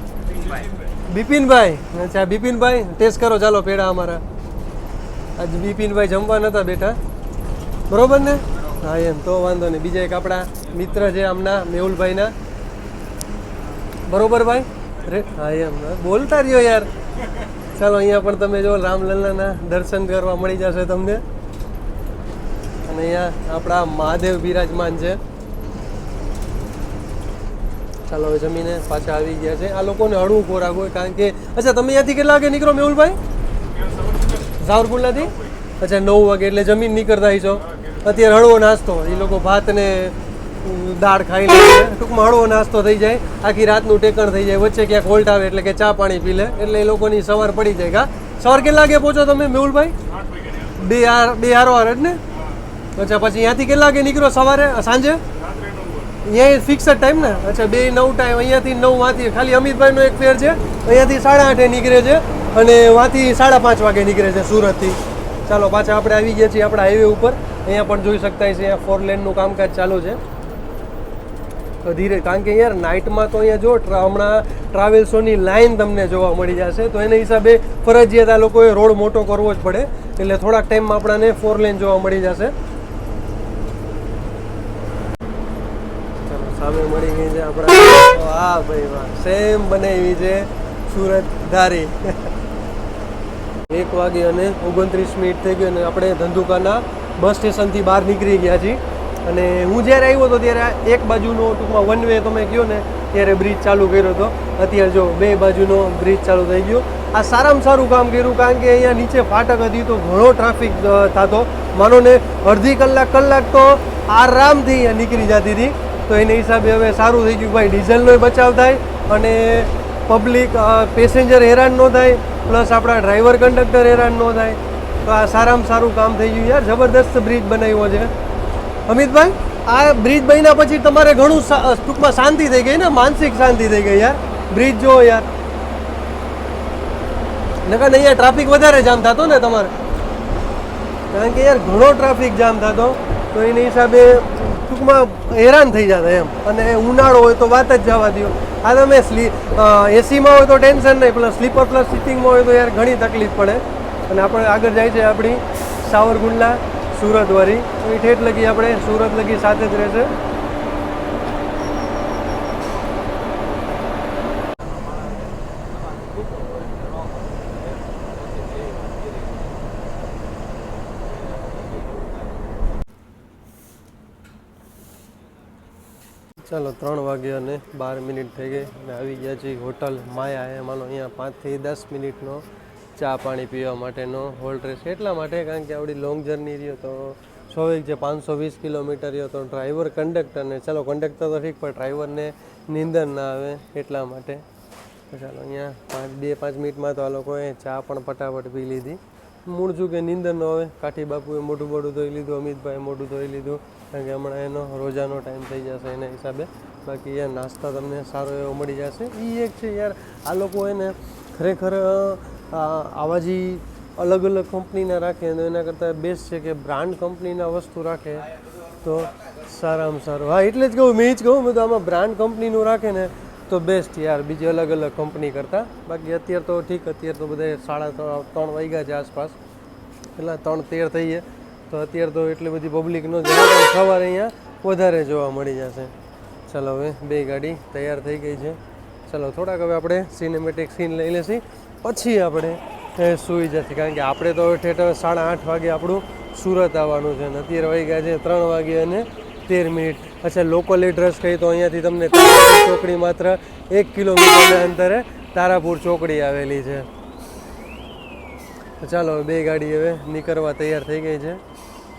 બિપિનભાઈ. અચ્છા બિપિનભાઈ ટેસ્ટ કરો ચાલો પેંડા અમારા. આજ બિપિનભાઈ જમવા નતા બેઠા બરોબર ને? હા એમ તો વાંધો નહીં. બીજા એક આપણા મિત્ર છે આમના મેહુલભાઈના. બરોબર ભાઈ? હા એમ બોલતા રહ્યો યાર. ચાલો અહીંયા પણ તમે જો રામલલ્લાના દર્શન કરવા મળી જશે તમને. અને અહીંયા આપણા મહાદેવ બિરાજમાન છે. ચાલો હવે જમીને પાછા આવી ગયા છે. આ લોકોને હળવું ખોરાક હોય કારણ કે અચ્છા તમે અહીંયાથી કેટલા વાગે નીકળો મેહુલભાઈ? સાવરકુંડલાથી? અચ્છા 9 વાગે એટલે જમીન નીકળતા હશો. અત્યારે હળવો નાસ્તો એ લોકો ભાત ને દાળ ખાઈ લે. ટૂંકમાં હળવો નાસ્તો થઈ જાય. આખી રાતનું ટેકણ થઈ જાય. વચ્ચે ક્યાંક હોલ્ટ આવે એટલે કે ચા પાણી પી લે એટલે એ લોકોની સવાર પડી જાય. કા સવાર કેટલા વાગે પહોંચો તમે મેહુલભાઈ? 2 હાર જ ને? અચ્છા પછી અહીંયાથી કેટલા વાગે નીકળો સવારે સાંજે? અહીંયા ફિક્સ જ ટાઈમ ને? અચ્છા 2-9 ટાઈમ. અહીંયાથી 9 વાંથી ખાલી અમિતભાઈનો એક ફેર છે. અહીંયાથી 8:30 નીકળે છે અને વાંથી 5:30 વાગે નીકળે છે સુરતથી. ચાલો પાછા આપણે આવી ગયા છીએ આપણા હાઈવે ઉપર. અહીંયા પણ જોઈ શકતા છે અહીંયા 4 લેનનું કામકાજ ચાલુ છે. તો ધીરે કારણ કે યાર નાઇટમાં તો અહીંયા જો હમણાં ટ્રાવેલ્સોની લાઈન તમને જોવા મળી જશે. તો એના હિસાબે ફરજિયાત આ લોકોએ રોડ મોટો કરવો જ પડે. એટલે થોડાક ટાઈમમાં આપણને 4 લેન જોવા મળી જશે. ચાલો સામે મળી ગઈ છે આપણા. વાહ ભાઈ વાહ, સેમ બનાવી છે સુરત ધારી. 1 વાગે અને 29 મિનિટ થઈ ગઈ અને આપણે ધંધુકાના બસ સ્ટેશનથી બહાર નીકળી ગયા છીએ. અને હું જ્યારે આવ્યો હતો ત્યારે એક બાજુનો ટૂંકમાં વન વે તમે કહો ને ત્યારે બ્રિજ ચાલુ કર્યો હતો. અત્યારે જો 2 બાજુનો બ્રિજ ચાલુ થઈ ગયો. આ સારામાં સારું કામ કર્યું કારણ કે અહીંયા નીચે ફાટક હતી તો ઘણો ટ્રાફિક થતો. માનો ને અડધી કલાક તો આરામથી અહીંયા નીકળી જતી હતી. તો એના હિસાબે હવે સારું થઈ ગયું ભાઈ. ડીઝલનો બચાવ થાય અને પબ્લિક પેસેન્જર હેરાન ન થાય. પ્લસ આપણા ડ્રાઈવર કંડક્ટર હેરાન ન થાય. તો આ સારામાં સારું કામ થઈ ગયું યાર. જબરદસ્ત બ્રિજ બનાવ્યો છે. અમિતભાઈ, આ બ્રિજ બન્યા પછી તમારે ઘણું ટૂંકમાં શાંતિ થઈ ગઈ ને, માનસિક શાંતિ થઈ ગઈ યાર. બ્રિજ જો યાર, નકર અહીંયા ટ્રાફિક વધારે જામ થતો ને તમારે, કારણ કે યાર ઘણો ટ્રાફિક જામ થતો, તો એની હિસાબે ટૂંકમાં હેરાન થઈ જતા એમ. અને ઉનાળો હોય તો વાત જ જવા દો. આ તમે એસીમાં હોય તો ટેન્શન નહીં, પ્લસ સ્લીપર પ્લસ સિટિંગમાં હોય તો યાર ઘણી તકલીફ પડે. અને આપણે આગળ જાય છે આપણી સાવરકુંડલા સુરતવાળી, તો એ ઠેઠ લગી આપણે સુરત લગી સાથે જ રહેશે. ચાલો 3 વાગ્યા અને 12 મિનિટ થઈ ગઈ અને આવી ગયા છે હોટલ માયા. એમાંનો અહીંયા 5 થી 10 મિનિટનો ચા પાણી પીવા માટેનો હોલ્ડ રહેશે. એટલા માટે કારણ કે આપણી લોંગ જર્ની રહ્યો તો સ્વાભાવિક છે, 520 કિલોમીટર રહ્યો તો ડ્રાઈવર કંડક્ટરને, ચાલો કંડક્ટર તો ઠીક પણ ડ્રાઈવરને નીંદર ના આવે એટલા માટે. તો ચાલો અહીંયા 2-5 મિનિટમાં તો આ લોકોએ ચા પણ ફટાફટ પી લીધી. મૂળ છું કે નીંદર ન આવે. કાઠી બાપુએ મોઢું મોઢું ધોઈ લીધું, અમિતભાઈએ મોઢું ધોઈ લીધું, કારણ કે હમણાં એનો રોજાનો ટાઈમ થઈ જશે એના હિસાબે. બાકી યાર નાસ્તા તમને સારો એવો મળી જશે. એ એક છે યાર, આ લોકો એને ખરેખર આવા જે અલગ અલગ કંપનીના રાખે તો એના કરતાં બેસ્ટ છે કે બ્રાન્ડ કંપનીના વસ્તુ રાખે તો સારામાં સારું. હા એટલે જ કહું, મેં જ કહું બધું આમાં બ્રાન્ડ કંપનીનું રાખે ને તો બેસ્ટ યાર, બીજી અલગ અલગ કંપની કરતાં. બાકી અત્યારે તો ઠીક, અત્યારે તો બધા 3:30 વાગ્યા છે આસપાસ, એટલા 3:13 થઈ ગયા, તો અત્યારે તો એટલી બધી પબ્લિક ન જાય, પણ સવારે અહીંયા વધારે જોવા મળી જશે. ચાલો હવે 2 ગાડી તૈયાર થઈ ગઈ છે. ચાલો થોડાક હવે આપણે સિનેમેટિક સીન લઈ લેશી, પછી આપણે સૂઈ જશે, કારણ કે આપણે તો ઠેઠ 8:30 વાગે આપણું સુરત આવવાનું છે અને અત્યારે વાગ્યા છે 3 વાગે અને 13 મિનિટ. અચ્છા, લોકલ એડ્રેસ કહી તો અહીંયાથી તમને તારાપુર ચોકડી માત્ર 1 કિલોમીટરના અંતરે તારાપુર ચોકડી આવેલી છે. તો ચાલો 2 ગાડી હવે નીકળવા તૈયાર થઈ ગઈ છે,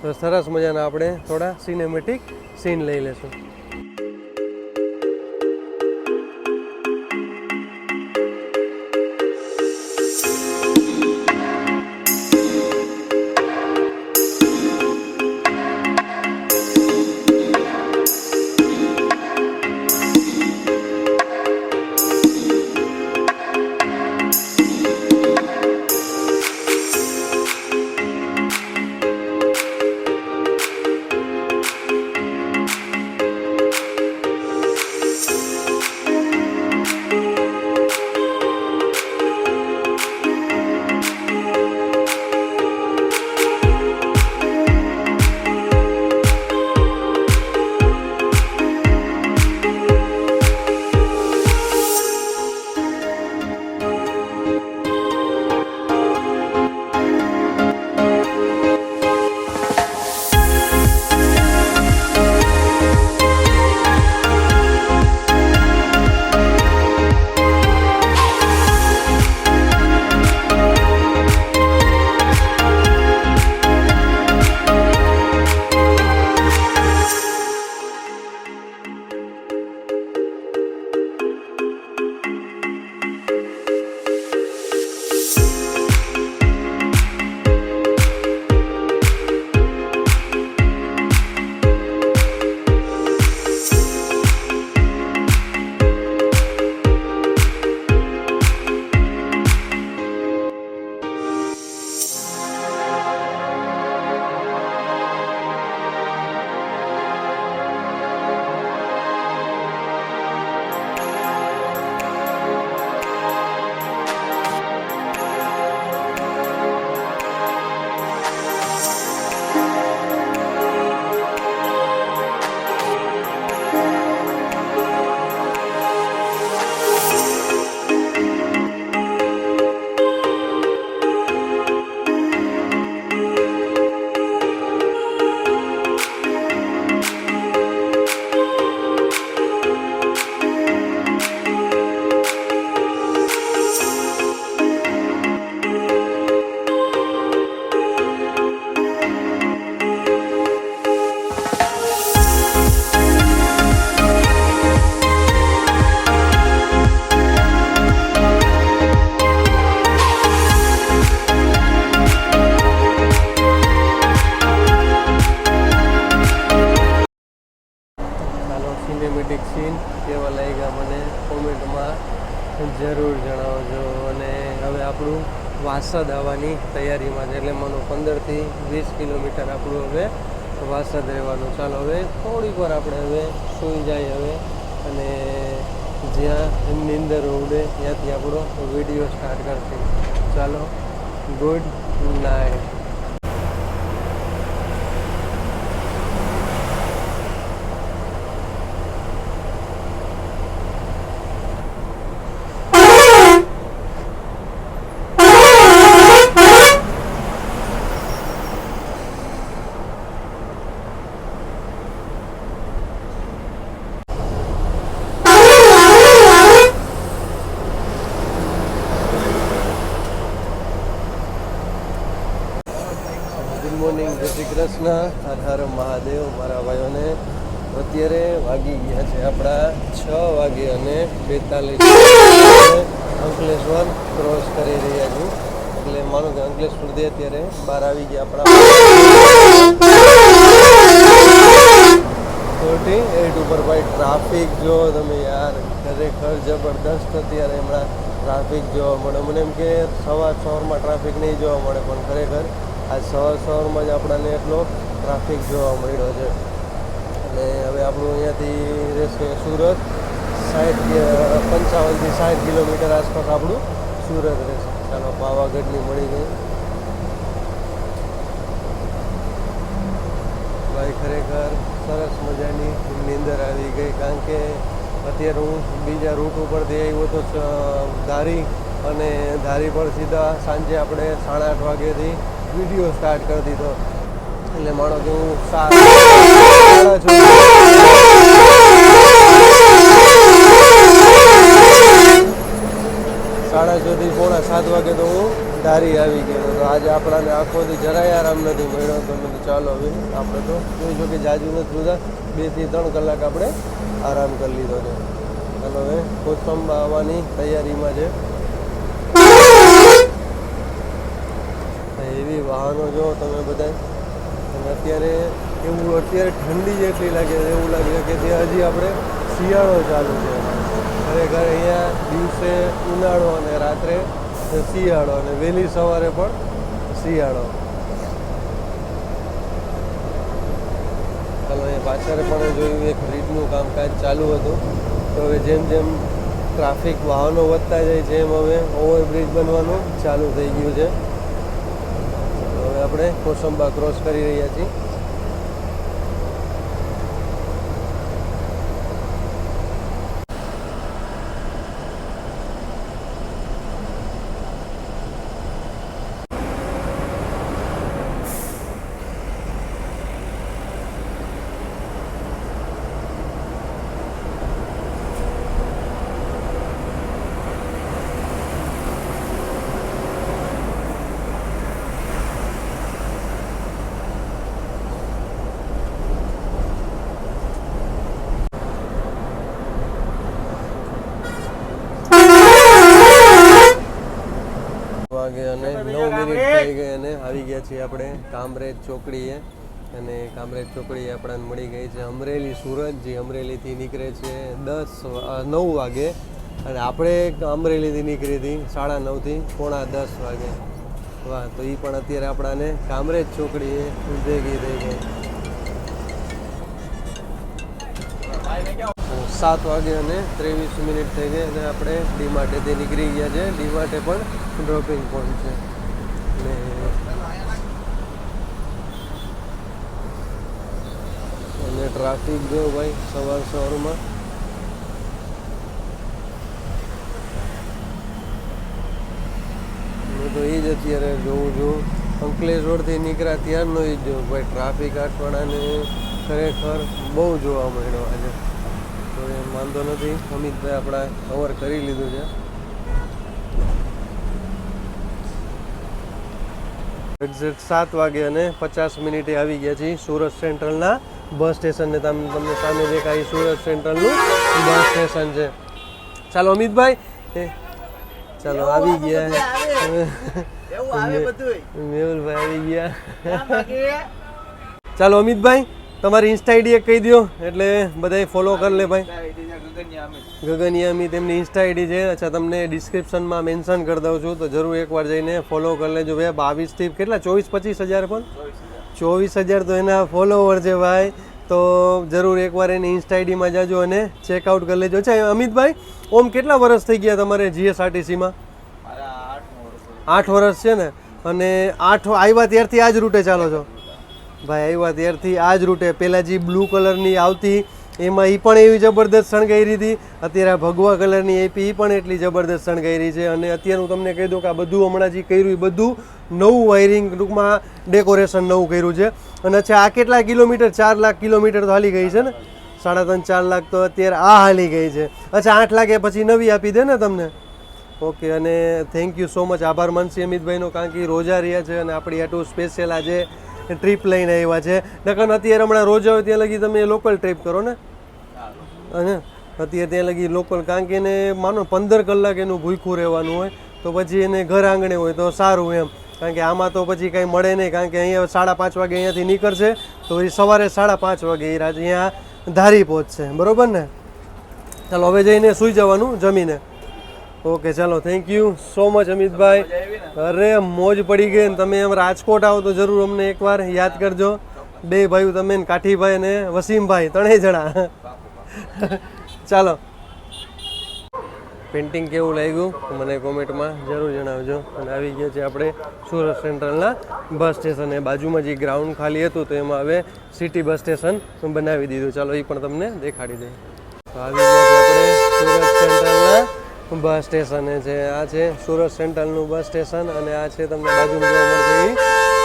તો સરસ મજાના આપણે થોડા સિનેમેટિક સીન લઈ લેશું. વાસદ આવવાની તૈયારીમાં છે. એટલે માનો 15થી 20 કિલોમીટર આપણું હવે વાસદ રહેવાનું. ચાલો હવે થોડીક વાર આપણે હવે સૂઈ જાય હવે, અને જ્યાં નીંદર ઉડે ત્યાંથી આપણો વિડીયો સ્ટાર્ટ કરશે. ચાલો, ગુડ નાઇટ. મોર્નિંગ, જય શ્રી કૃષ્ણ, હર હર મહાદેવ મારા ભાઈઓને. અત્યારે વાગી ગયા છે આપણા 6:42. અંકલેશ્વર ક્રોસ કરી રહ્યા છું. એટલે માનો કે અંકલેશ્વરથી અત્યારે બહાર આવી ગયા આપણા 48 ઉપર. ભાઈ ટ્રાફિક જો તમે યાર, ખરેખર જબરદસ્ત અત્યારે હમણાં ટ્રાફિક જોવા મળે. મને એમ કે સવારમાં ટ્રાફિક નહીં જોવા મળે, પણ ખરેખર આ સવારમાં જ આપણને એટલો ટ્રાફિક જોવા મળ્યો છે. અને હવે આપણું અહીંયાથી રહેશે સુરત 55થી 60 કિલોમીટર આસપાસ આપણું સુરત રહેશે. ચાલો, પાવાગઢની મળી ગઈ ભાઈ. ખરેખર સરસ મજાની નીંદર આવી ગઈ, કારણ કે અત્યારે હું બીજા રૂટ ઉપરથી આવ્યો તો ધારી, અને ધારી પર સીધા સાંજે આપણે 8:30 વાગ્યાથી વિડીયો સ્ટાર્ટ કરી દીધો. એટલે માનો કે હું 6:30 પોણા 7 વાગે તો હું ધારી આવી ગયો. તો આજે આપણાને આખોથી જરાય આરામ નથી મળ્યો. તો મેં ચાલો હવે આપણે તો જોઈશું કે જાજુ નથી જોતા, 2 થી 3 કલાક આપણે આરામ કરી લીધો છે. ચાલો હવે કોસંબા આવવાની તૈયારીમાં છે. એવી વાહનો જો તમે બધા, અને અત્યારે ઠંડી જેટલી લાગે, એવું લાગે કે હજી આપણે શિયાળો ચાલુ છે. ખરેખર અહીંયા દિવસે ઉનાળો અને રાત્રે શિયાળો, અને વહેલી સવારે પણ શિયાળો. ચાલો, અહીંયા પાછળ પણ જોયું એક બ્રિજનું કામકાજ ચાલુ હતું. તો હવે જેમ જેમ ટ્રાફિક વાહનો વધતા જાય છે એમ હવે ઓવરબ્રિજ બનવાનું ચાલુ થઈ ગયું છે. આપણે કોસંબા ક્રોસ કરી રહ્યા છીએ. વાગે અને 9 મિનિટ થઈ ગઈ અને આવી ગયા છીએ આપણે કામરેજ ચોકડીએ. અને કામરેજ ચોકડી આપણને મળી ગઈ છે અમરેલી સુરત, જે અમરેલીથી નીકળે છે 9 વાગે, અને આપણે અમરેલીથી નીકળી હતી 9:30 થી પોણા 10 વાગે. વાહ, તો એ પણ અત્યારે આપણાને કામરેજ ચોકડીએ ભેગી થઈ ગઈ. 7:23 થઈ ગઈ અને આપણે ડીમાર્ટેથી નીકળી ગયા છે. ડીમાર્ટે પણ ડ્રોપિંગ પોઈન્ટ છે. અને ટ્રાફિક જો ભાઈ સવારમાં હું તો એ જ અત્યારે જોઉં છું. અંકલેશ્વરથી નીકળ્યા ત્યારનો એ જ જોઉં ભાઈ, ટ્રાફિક આઠવાડાને ખરેખર બહુ જોવા મળ્યો આજે. તો એમ વાંધો નથી, અમિતભાઈ આપણા કવર કરી લીધું છે. એક્ઝેક્ટ 7:50 આવી ગયા છીએ સુરત સેન્ટ્રલના બસ સ્ટેશનને. તમને સામે દેખાય સુરત સેન્ટ્રલનું બસ સ્ટેશન છે. ચાલો અમિતભાઈ, ચાલો આવી ગયા. મેહુલભાઈ આવી ગયા. ચાલો અમિતભાઈ, તમારી ઇન્સ્ટા આઈડી એક કહી દો એટલે બધાય ફોલો કરી લે ભાઈ. ગગનિયા અમિત તેમની ઇન્સ્ટા આઈડી છે. અચ્છા, તમને ડિસ્ક્રિપ્શનમાં મેન્શન કરી દઉં છું, તો જરૂર એકવાર જઈને ફોલો કરી લેજો ભાઈ. 22 થી કેટલા 24-25 હજાર, પણ 24,000 તો એના ફોલોવર છે ભાઈ. તો જરૂર એકવાર એની ઇન્સ્ટા આઈડીમાં જાજો અને ચેકઆઉટ કરી લેજો. અચ્છા અમિતભાઈ, ઓમ કેટલા વર્ષ થઈ ગયા તમારે જીએસઆરટીસીમાં? 8 વર્ષ છે ને. અને 8 આવ્યા ત્યારથી આ જ રૂટે ચાલો છો ભાઈ? આવ્યા ત્યારથી આ જ રૂટે. પહેલાં જે બ્લુ કલરની આવતી એમાં એ પણ એવી જબરદસ્ત શણગારી હતી. અત્યારે આ ભગવા કલરની આપી એ પણ એટલી જબરદસ્ત શણગારી છે. અને અત્યારે હું તમને કહી દઉં કે આ બધું હમણાં જે કર્યું એ બધું નવું વાયરિંગ, ટૂંકમાં ડેકોરેશન નવું કર્યું છે. અને અચ્છા, આ કેટલા કિલોમીટર? 4 લાખ કિલોમીટર તો હાલી ગઈ છે ને? 3.5-4 લાખ તો અત્યારે આ હાલી ગઈ છે. અચ્છા, 8 લાખ પછી નવી આપી દે ને તમને? ઓકે. અને થેન્ક યુ સો મચ. આભાર માનસી અમિતભાઈનો, કારણ કે રોજા રહ્યા છે અને આપણી આટલું સ્પેશિયલ આજે ટ્રીપ લઈને આવ્યા છે. નકર અત્યારે હમણાં રોજ હોય ત્યાં લગી તમે લોકલ ટ્રીપ કરો ને? અને અત્યારે ત્યાં લગી લોકલ, કારણ કે એને માનો 15 કલાક એનું ભૂખ્યું રહેવાનું હોય, તો પછી એને ઘર આંગણે હોય તો સારું એમ. કારણ કે આમાં તો પછી કંઈ મળે નહીં, કારણ કે અહીંયા 5:30 વાગે અહીંયાથી નીકળશે તો એ સવારે 5:30 વાગે એ રાત અહીંયા ધારી પહોંચશે. બરાબર ને? ચાલો હવે જઈને સૂઈ જવાનું જમીને. ઓકે ચાલો, thank you so much Amitbhai. અરે મોજ પડી ગઈ. તમે એમ રાજકોટ આવો તો જરૂર અમને એકવાર યાદ કરજો. 2 ભાઈઓ તમે ને કાઠીભાઈ અને વસીમભાઈ, 3 જણા. ચાલો, પેઇન્ટિંગ કેવું લાગ્યું મને કોમેન્ટમાં જરૂર જણાવજો. અને આવી ગયા છે આપણે સુરત સેન્ટ્રલના બસ સ્ટેશને. બાજુમાં જે ગ્રાઉન્ડ ખાલી હતું તો એમાં હવે સિટી બસ સ્ટેશન બનાવી દીધું. ચાલો એ પણ તમને દેખાડી દઈએ. તો આવી ગયા છે આપણે સુરત સેન્ટ્રલના બસ સ્ટેશને છે. આ છે સુરત સેન્ટ્રલનું બસ સ્ટેશન અને આ છે તમને બાજુમાં જોવા મળશે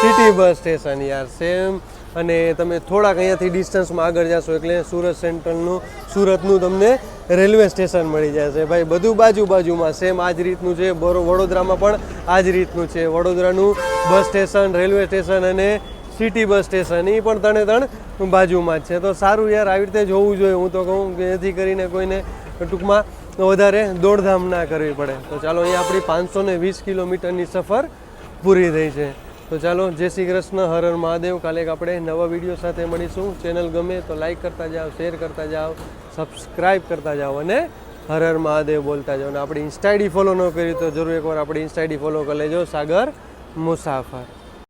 સિટી બસ સ્ટેશન. યાર સેમ. અને તમે થોડાક અહીંયાથી ડિસ્ટન્સમાં આગળ જશો એટલે સુરત સેન્ટ્રલનું, સુરતનું તમને રેલવે સ્ટેશન મળી જશે ભાઈ. બધું બાજુમાં સેમ આ જ રીતનું છે. વડોદરામાં પણ આ જ રીતનું છે. વડોદરાનું બસ સ્ટેશન, રેલવે સ્ટેશન અને સિટી બસ સ્ટેશન એ પણ 3 બાજુમાં જ છે. તો સારું યાર, આવી રીતે જોવું જોઈએ. હું તો કહું કે જેથી કરીને કોઈને ટૂંકમાં વધારે દોડધામ ના કરવી પડે. તો ચાલો, અહીંયા આપણી 520 કિલોમીટરની સફર પૂરી થઈ છે. તો ચાલો, જય શ્રી કૃષ્ણ, હર હર મહાદેવ. કાલે આપણે નવા વિડીયો સાથે મળીશું. ચેનલ ગમે તો લાઈક કરતા જાઓ, શેર કરતા જાઓ, સબસ્ક્રાઈબ કરતા જાઓ અને હર હર મહાદેવ બોલતા જાઓ. અને આપણી ઇન્સ્ટા આઈડી ફોલો ન કરી તો જરૂર એકવાર આપણી ઇન્સ્ટા આઈડી ફોલો કરી લેજો, સાગર મુસાફર.